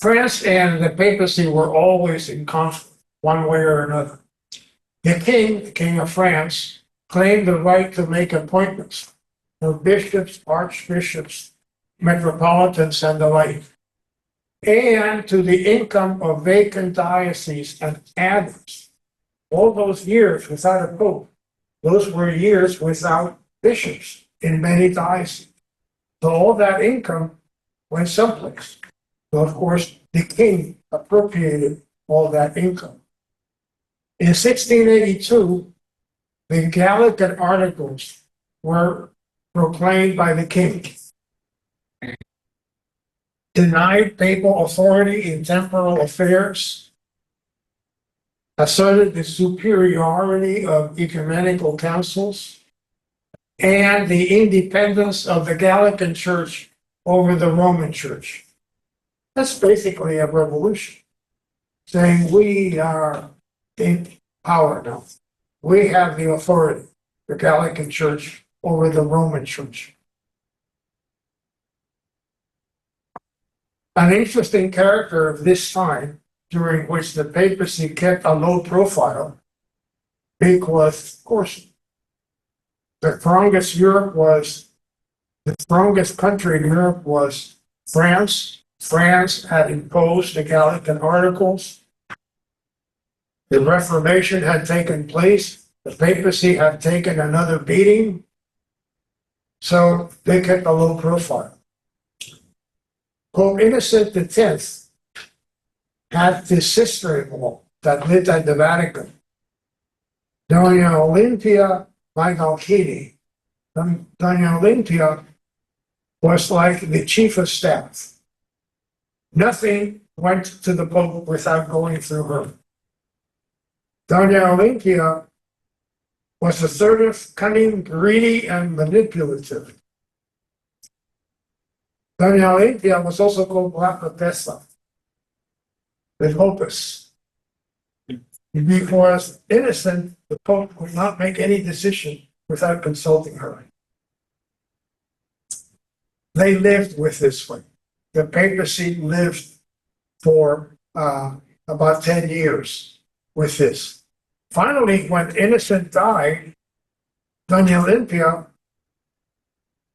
Speaker 1: France and the papacy were always in conflict, one way or another. The king of France, claimed the right to make appointments for bishops, archbishops, metropolitans, and the like, and to the income of vacant dioceses and abbots. All those years without a pope, those were years without bishops in many dioceses. So all that income went someplace. So of course, the king appropriated all that income. In 1682, the Gallican Articles were proclaimed by the king. Denied papal authority in temporal affairs, asserted the superiority of ecumenical councils, and the independence of the Gallican Church over the Roman Church. That's basically a revolution, saying we are in power now. We have the authority, the Gallican Church over the Roman Church. An interesting character of this time, during which the papacy kept a low profile, because, of course, the strongest country in Europe was France. France had imposed the Gallican Articles. The Reformation had taken place. The papacy had taken another beating. So they kept a low profile. Pope Innocent X had his sister-in-law that lived at the Vatican, Dona Olympia Magalchini. Dona Olympia was like the chief of staff. Nothing went to the Pope without going through her. Dona Olympia was assertive, cunning, greedy, and manipulative. Dona Olympia was also called Black Odessa, the Opus. Because Innocent, the Pope would not make any decision without consulting her. they lived with this one. The papacy lived for about 10 years with this. Finally, when Innocent died, Doña Olympia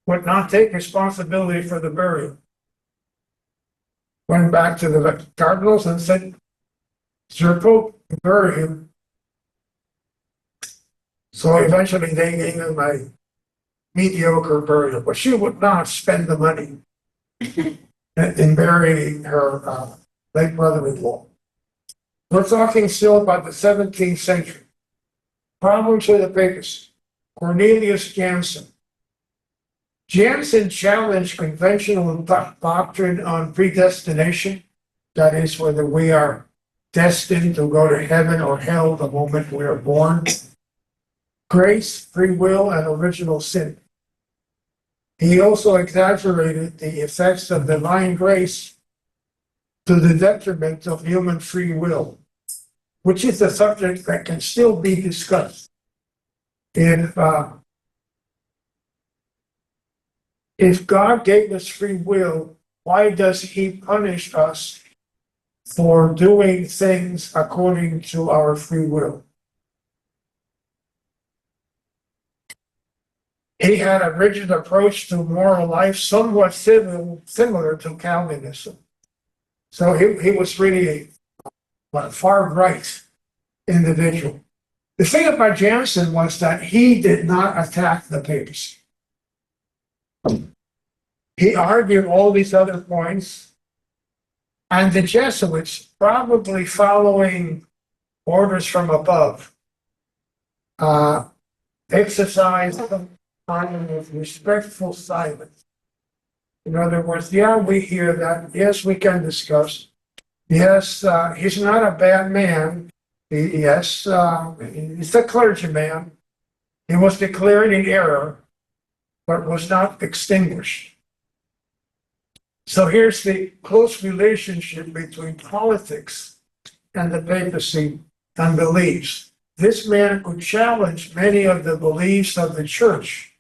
Speaker 1: would not take responsibility for the burial. Went back to the cardinals and said, Sir Pope, bury him. So eventually they gave him a mediocre burial, but she would not spend the money in burying her late brother-in-law. We're talking still about the 17th century. Problems with the papacy. Cornelius Jansen. Jansen challenged conventional doctrine on predestination, that is, whether we are destined to go to heaven or hell the moment we are born, grace, free will, and original sin. He also exaggerated the effects of divine grace to the detriment of human free will, which is a subject that can still be discussed. If God gave us free will, why does he punish us for doing things according to our free will? He had a rigid approach to moral life, somewhat similar to Calvinism. So he was really a far right individual. The thing about Jansen was that he did not attack the papacy. He argued all these other points, and the Jesuits, probably following orders from above, exercised them with respectful silence. In other words, yeah, we hear that. Yes, we can discuss. Yes, he's not a bad man. Yes, he's a clergyman. He was declared in error, but was not extinguished. So here's the close relationship between politics and the papacy and beliefs. This man could challenge many of the beliefs of the church,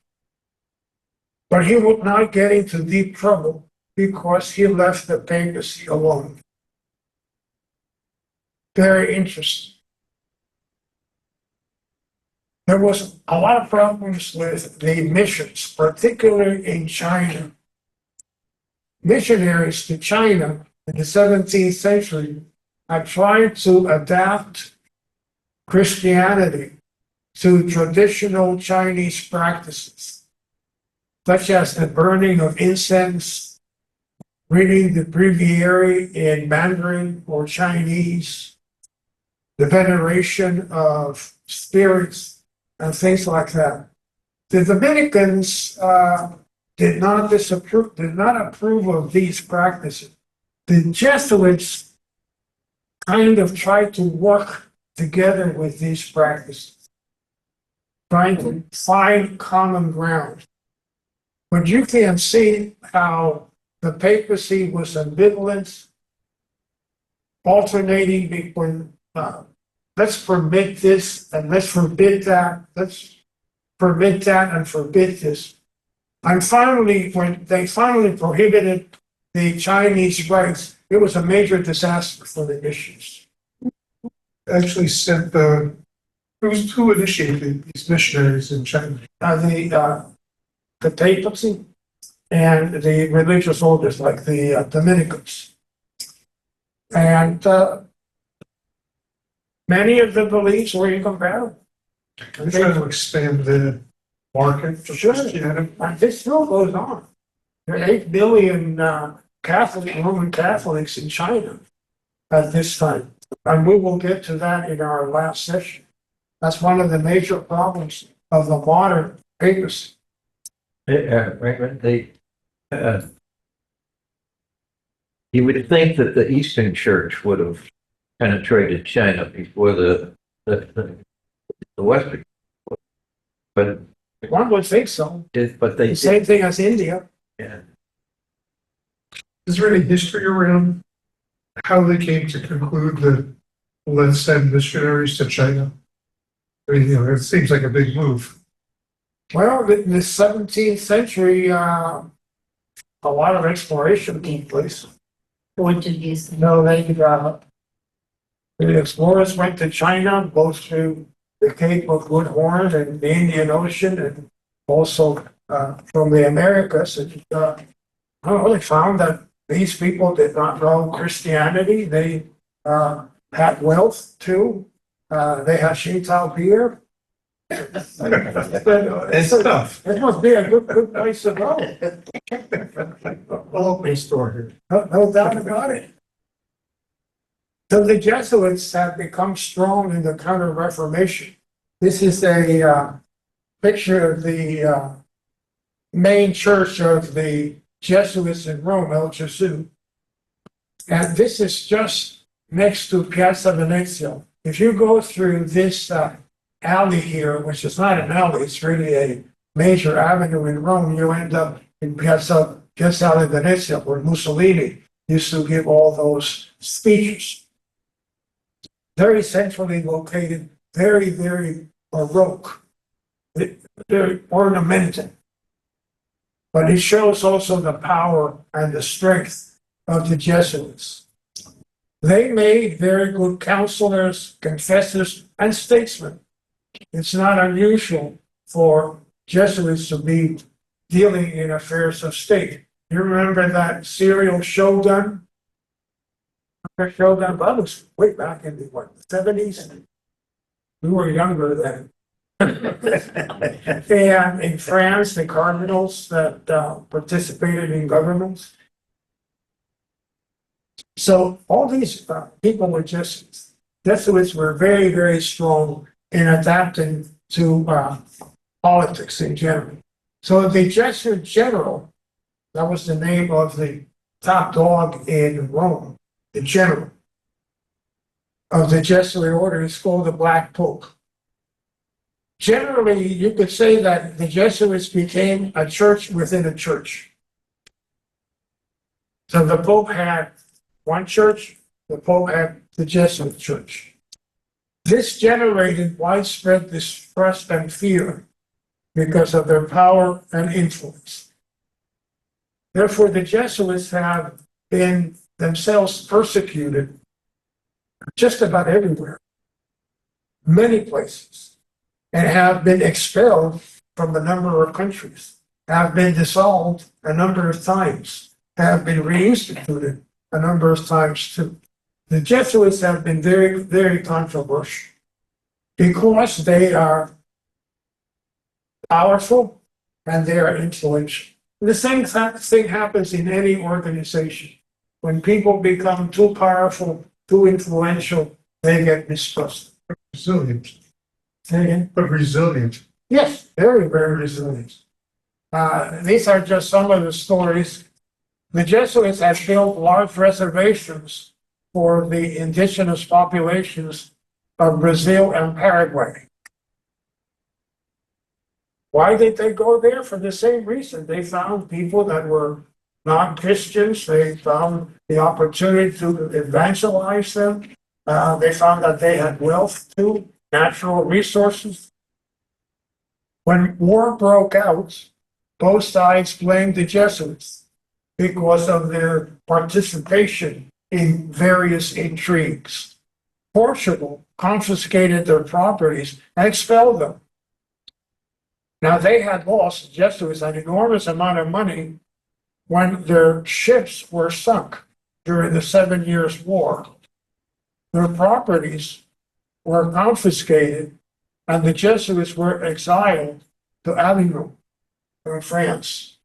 Speaker 1: but he would not get into deep trouble because he left the papacy alone. Very interesting. There was a lot of problems with the missions, particularly in China. Missionaries to China in the 17th century had tried to adapt Christianity to traditional Chinese practices, such as the burning of incense, reading the breviary in Mandarin or Chinese, the veneration of spirits, and things like that. The Dominicans did not approve of these practices. The Jesuits kind of tried to work together with these practices, trying to find common ground. But you can see how the papacy was ambivalent, alternating between let's permit this and let's forbid that, let's permit that and forbid this. And finally, when they finally prohibited the Chinese rites, it was a major disaster for the missions.
Speaker 3: Actually sent who initiated these missionaries in China?
Speaker 1: The papacy and the religious orders like the Dominicans. And many of the beliefs were incomparable.
Speaker 3: They're trying to expand the market for
Speaker 1: Sure.
Speaker 3: Christianity.
Speaker 1: And this still goes on. There are 8 billion Roman Catholics in China at this time. And we will get to that in our last session. That's one of the major problems of the modern papacy.
Speaker 5: You would think that the Eastern Church would have penetrated China before the Western, but
Speaker 1: One would think so.
Speaker 5: but they
Speaker 1: The same
Speaker 5: did.
Speaker 1: thing as India.
Speaker 5: Yeah.
Speaker 3: Is there any history around how they came to conclude that let's send missionaries to China? I mean, it seems like a big move.
Speaker 1: Well, in the 17th century, a lot of exploration took place.
Speaker 4: Portuguese.
Speaker 1: No, the explorers went to China, both through the Cape of Good Horn and the Indian Ocean, and also from the Americas. And they found that these people did not know Christianity. They had wealth too. They had Shinto beer.
Speaker 3: And stuff.
Speaker 1: It must be a good place to go.
Speaker 3: Opening store here.
Speaker 1: No doubt about it. So the Jesuits have become strong in the Counter-Reformation. This is a picture of the main church of the Jesuits in Rome, El Gesù. And this is just next to Piazza Venezia. If you go through this alley here, which is not an alley, it's really a major avenue in Rome, you end up in Piazza Venezia, where Mussolini used to give all those speeches. Very centrally located, very, very Baroque, very ornamental. But it shows also the power and the strength of the Jesuits. They made very good counselors, confessors, and statesmen. It's not unusual for Jesuits to be dealing in affairs of state. You remember that serial Shogun? Shogun, that was way back in the 70s. We were younger then. And in France, the cardinals that participated in governments. So all these people were Jesuits. Jesuits were very, very strong in adapting to politics in general. So the Jesuit general, that was the name of the top dog in Rome, the general of the Jesuit order, is called the Black Pope. Generally, you could say that the Jesuits became a church within a church. So the Pope had one church, the Pope had the Jesuit church. This generated widespread distrust and fear because of their power and influence. Therefore, the Jesuits have been themselves persecuted just about everywhere, many places, and have been expelled from a number of countries, have been dissolved a number of times, have been reinstituted a number of times too. The Jesuits have been very, very controversial because they are powerful and they are influential. The same thing happens in any organization. When people become too powerful, too influential, they get mistrusted.
Speaker 3: Resilient,
Speaker 1: Say again?
Speaker 3: but resilient.
Speaker 1: Yes, very, very resilient. These are just some of the stories. The Jesuits had built large reservations for the indigenous populations of Brazil and Paraguay. Why did they go there? For the same reason. They found people that were non-Christians. They found the opportunity to evangelize them. They found that they had wealth too, natural resources. When war broke out, both sides blamed the Jesuits because of their participation in various intrigues. Portugal confiscated their properties and expelled them. Now, they had lost, the Jesuits, an enormous amount of money when their ships were sunk during the 7 Years' War. Their properties were confiscated, and the Jesuits were exiled to Avignon, in France.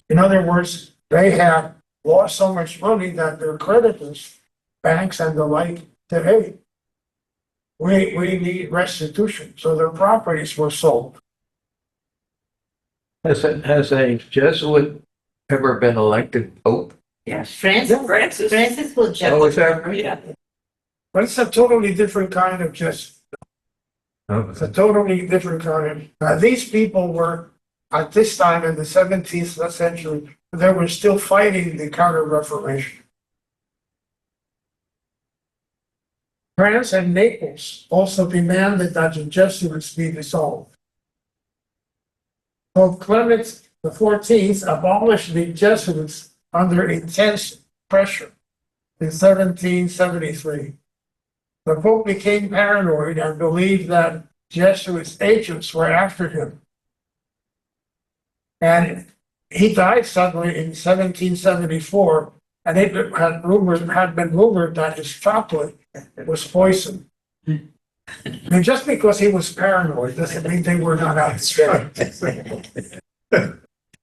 Speaker 1: In other words, they had lost so much money that their creditors, banks and the like, said, hey, we need restitution. So their properties were sold.
Speaker 5: Has a Jesuit ever been elected pope?
Speaker 6: Yes.
Speaker 4: Francis
Speaker 6: Francis.
Speaker 4: was
Speaker 5: Oh,
Speaker 4: Jesuit.
Speaker 5: is that?
Speaker 6: Yeah.
Speaker 1: But it's a totally different kind of Jesuit.
Speaker 5: Oh,
Speaker 1: It's a totally different kind of. These people were, at this time in the 17th century, they were still fighting the Counter-Reformation. France and Naples also demanded that the Jesuits be dissolved. Pope Clement the 14th, abolished the Jesuits under intense pressure in 1773. The Pope became paranoid and believed that Jesuits agents were after him. And he died suddenly in 1774, and it had been rumored that his chocolate was poisoned. And just because he was paranoid doesn't mean they were not out to get him.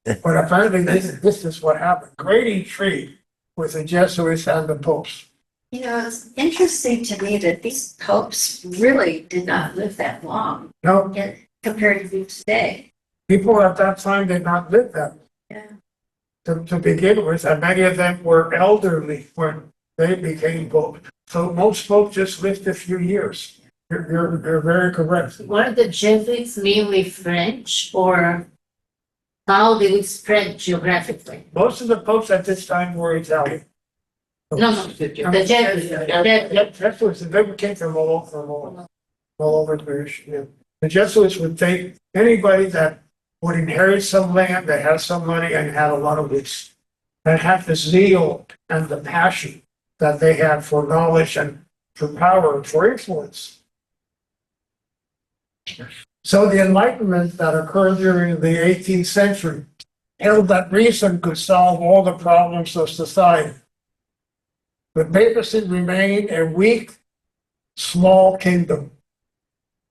Speaker 1: But apparently this is what happened. Great intrigue with the Jesuits and the popes.
Speaker 2: You know, it's interesting to me that these popes really did not live that long
Speaker 1: No,
Speaker 2: compared to today.
Speaker 1: people at that time did not live that
Speaker 2: Yeah.
Speaker 1: to begin with, and many of them were elderly when they became popes. So most popes just lived a few years. You're very correct.
Speaker 4: Were the Jesuits mainly French, or how they would spread geographically?
Speaker 1: Most of the popes at this time were Italian.
Speaker 4: No, the Jesuits.
Speaker 1: Jesuits, they came from all over the nation. The Jesuits would take anybody that would inherit some land, that had some money and had a lot of wisdom, that had the zeal and the passion that they had for knowledge and for power and for influence. So the Enlightenment that occurred during the 18th century held that reason could solve all the problems of society. But papacy remained a weak, small kingdom,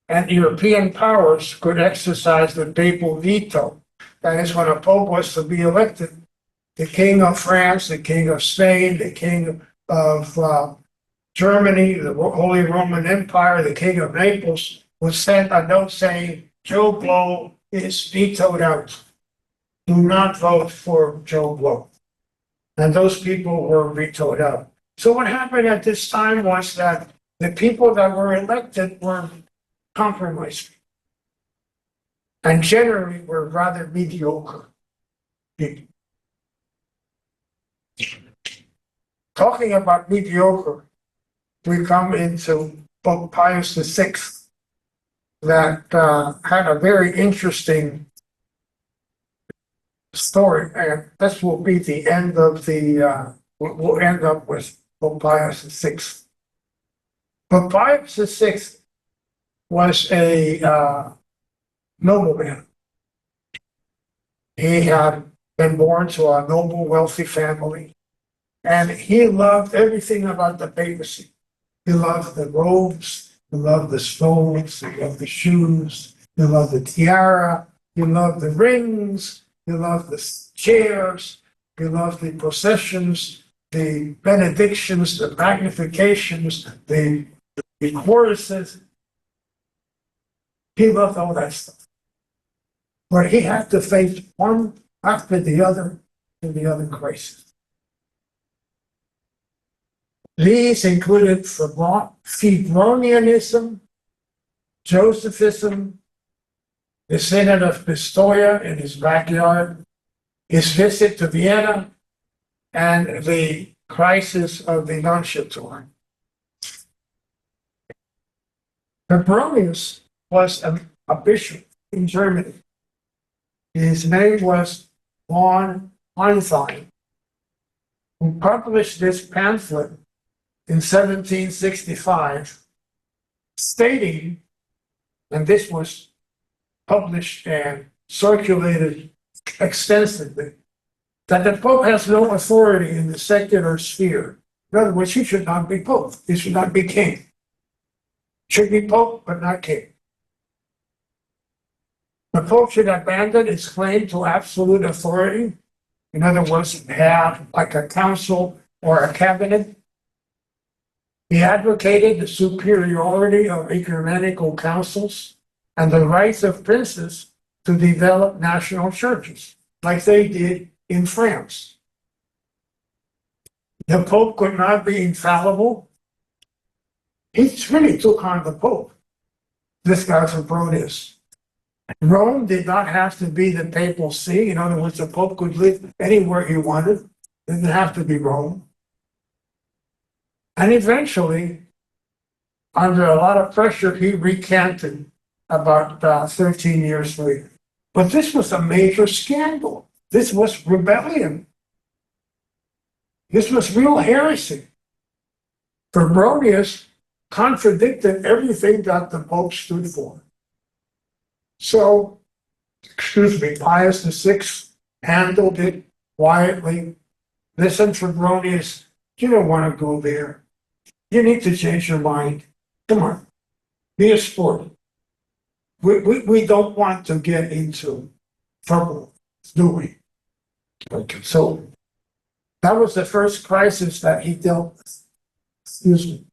Speaker 1: and European powers could exercise the papal veto. That is, when a pope was to be elected, the king of France, the king of Spain, the king of Germany, the Holy Roman Empire, the king of Naples would send a note saying, Joe Blow is vetoed out. Do not vote for Joe Blow. And those people were vetoed out. So what happened at this time was that the people that were elected were compromised and generally were rather mediocre people. Talking about mediocre, we come into Pope Pius VI that had a very interesting story, and this will be the end of the, we'll end up with Pope Pius VI. But Pius VI was a nobleman. He had been born to a noble, wealthy family, and he loved everything about the papacy. He loved the robes, he loved the stoles, he loved the shoes, he loved the tiara, he loved the rings, he loved the chairs, he loved the processions, the benedictions, the magnifications, the choruses. He loved all that stuff. But he had to face one after the other in the other crisis. These included Febronianism, Josephism, the Synod of Pistoia in his backyard, his visit to Vienna, and the crisis of the Nunciature. Febronius was a bishop in Germany. His name was von Einstein, who published this pamphlet in 1765, stating, and this was published and circulated extensively, that the Pope has no authority in the secular sphere. In other words, he should not be Pope. He should not be king. Should be Pope, but not king. The Pope should abandon its claim to absolute authority. In other words, have like a council or a cabinet. He advocated the superiority of ecumenical councils and the rights of princes to develop national churches, like they did in France. The Pope could not be infallible. He really took on the Pope, this guy Febronius. Rome did not have to be the papal see. In other words, the Pope could live anywhere he wanted. It didn't have to be Rome. And eventually, under a lot of pressure, he recanted about 13 years later. But this was a major scandal. This was rebellion. This was real heresy. Febronius contradicted everything that the Pope stood for. So, Pius VI handled it quietly. Listen, Febronius, you don't want to go there. You need to change your mind. Come on, be a sport. We don't want to get into trouble, do we? Okay, so that was the first crisis that he dealt with. Excuse me.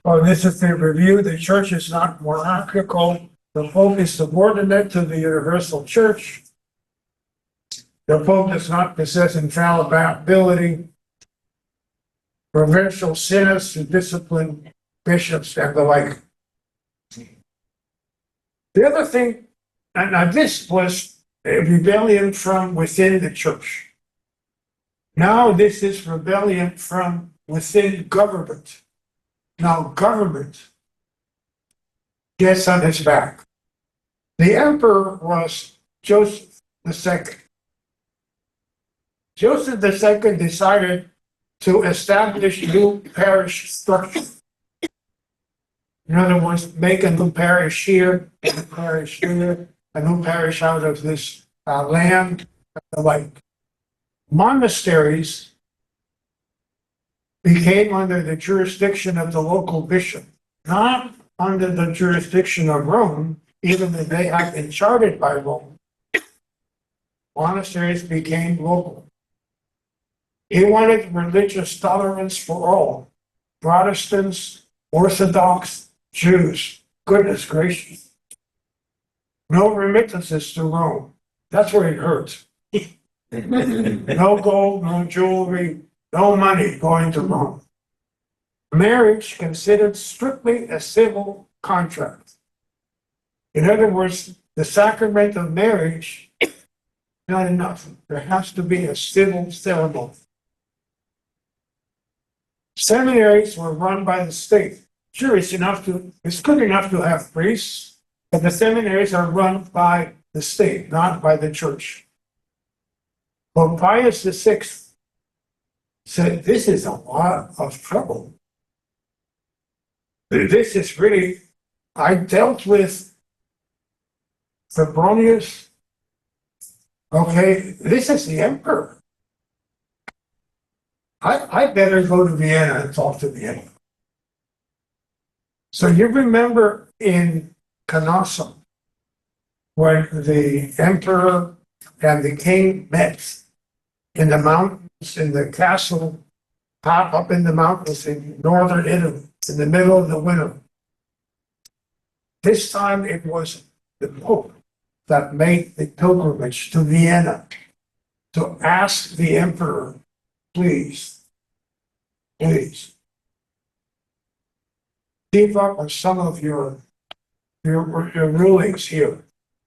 Speaker 1: Oh, this is the review. The church is not monarchical. The Pope is subordinate to the universal church. The Pope does not possess infallibility. Provincial synods to discipline bishops and the like. The other thing, and this was a rebellion from within the church. Now this is rebellion from within government. Now government gets on its back. The emperor was Joseph II. Joseph II decided to establish new parish structure. In other words, make a new parish here, a new parish here, a new parish out of this land, and the like. Monasteries became under the jurisdiction of the local bishop, not under the jurisdiction of Rome, even though they had been chartered by Rome. Monasteries became local. He wanted religious tolerance for all, Protestants, Orthodox, Jews. Goodness gracious. No remittances to Rome. That's where it hurts. No gold, no jewelry, no money going to Rome. Marriage considered strictly a civil contract. In other words, the sacrament of marriage, not enough. There has to be a civil ceremony. Seminaries were run by the state. Sure, it's good enough to have priests, but the seminaries are run by the state, not by the church. Pope Pius VI said, this is a lot of trouble. This is really, I dealt with Febronius. Okay, this is the emperor. I better go to Vienna and talk to Vienna. So you remember in Canossa, when the emperor and the king met in the mountains, in the castle, up in the mountains in northern Italy, in the middle of the winter. This time it was the Pope that made the pilgrimage to Vienna to ask the emperor, please, keep up on some of your rulings here.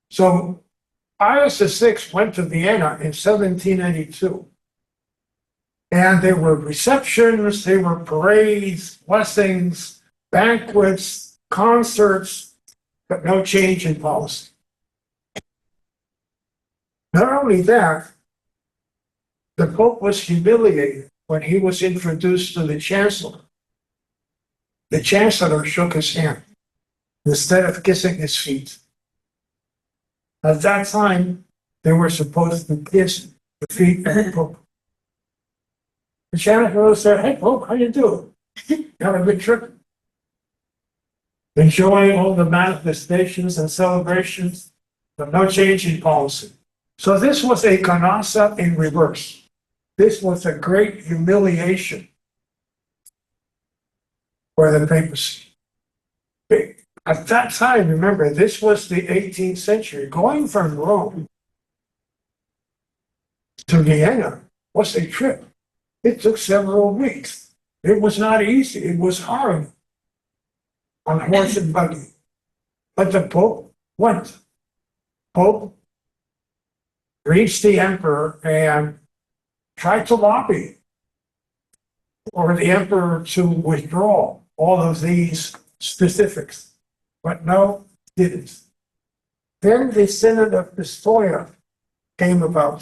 Speaker 1: So Pius VI went to Vienna in 1792. And there were receptions, there were parades, blessings, banquets, concerts, but no change in policy. Not only that, the Pope was humiliated when he was introduced to the Chancellor. The Chancellor shook his hand instead of kissing his feet. At that time, they were supposed to kiss the feet of the Pope. The Chancellor said, hey, Pope, how you doing? You had a good trip? Enjoying all the manifestations and celebrations, but no change in policy. So this was a Canossa in reverse. This was a great humiliation for the papacy. At that time, remember, this was the 18th century. Going from Rome to Vienna was a trip. It took several weeks. It was not easy. It was hard on horse and buggy. But the Pope went. Pope reached the emperor and tried to lobby for the emperor to withdraw all of these specifics, but no, didn't. Then the Synod of Pistoia came about.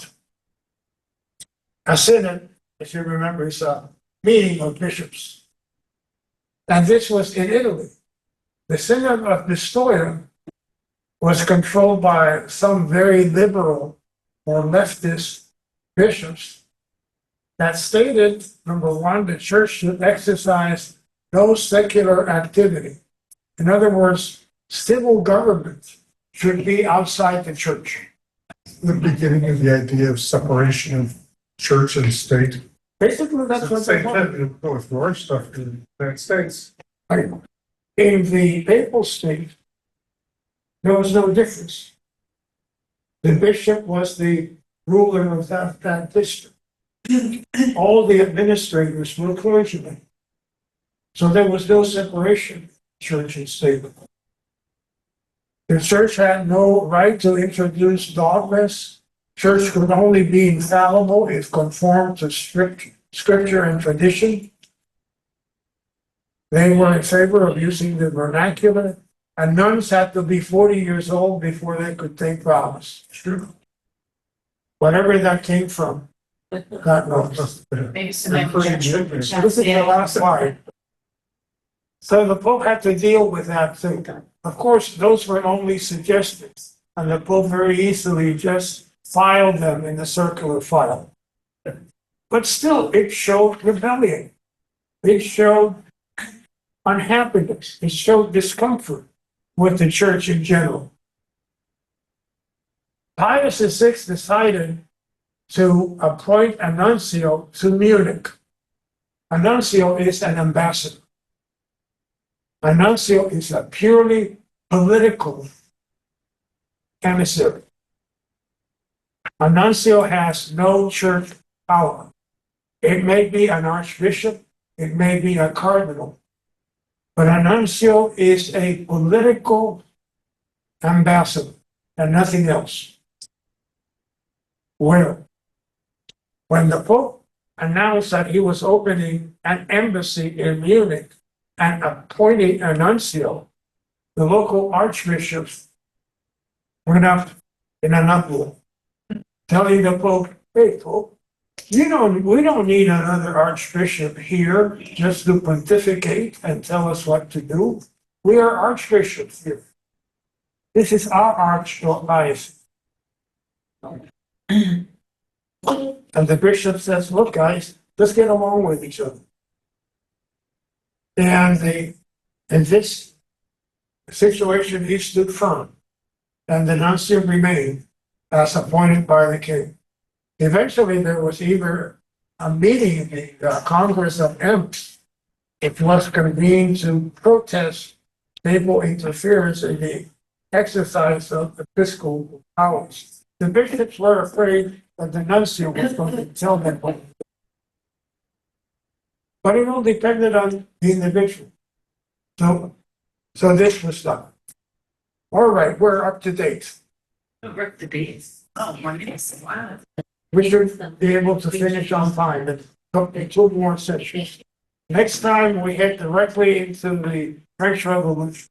Speaker 1: A synod, if you remember, is a meeting of bishops. And this was in Italy. The Synod of Pistoia was controlled by some very liberal or leftist bishops that stated, number one, the church should exercise no secular activity. In other words, civil government should be outside the church.
Speaker 3: The beginning of the idea of separation of church and state.
Speaker 1: Basically, that's what they
Speaker 3: Same
Speaker 1: want.
Speaker 3: thing with war stuff in the United States.
Speaker 1: In the papal state, there was no difference. The bishop was the ruler of that district. All the administrators were clergymen. So there was no separation, church and state. The church had no right to introduce dogmas. Church could only be infallible if conformed to scripture and tradition. They were in favor of using the vernacular, and nuns had to be 40 years old before they could take vows. Whatever that came from, God knows.
Speaker 4: Maybe some.
Speaker 1: This is the last slide. So the Pope had to deal with that too. Of course, those were only suggestions, and the Pope very easily just filed them in the circular file. But still, it showed rebellion. It showed unhappiness. It showed discomfort with the church in general. Pius VI decided to appoint a nuncio to Munich. A nuncio is an ambassador. A nuncio is a purely political emissary. A nuncio has no church power. It may be an archbishop, it may be a cardinal, but a nuncio is a political ambassador and nothing else. Well, when the Pope announced that he was opening an embassy in Munich and appointing a nuncio, the local archbishops went up in an uproar, telling the Pope, "Hey, Pope, we don't need another archbishop here just to pontificate and tell us what to do. We are archbishops here. This is our archdiocese." And the bishop says, "Look, guys, let's get along with each other." And in this situation, he stood firm, and the nuncio remained as appointed by the king. Eventually, there was either a meeting, the Congress of Ems, it was convened to protest papal interference in the exercise of episcopal powers. The bishops were afraid that the nuncio was going to tell them what to do. But it all depended on the individual. So this was done. All right, we're up to date.
Speaker 2: Work the base. Oh, my goodness, wow.
Speaker 1: We should be able to finish on time, and two more sessions. Next time, we head directly into the French Revolution.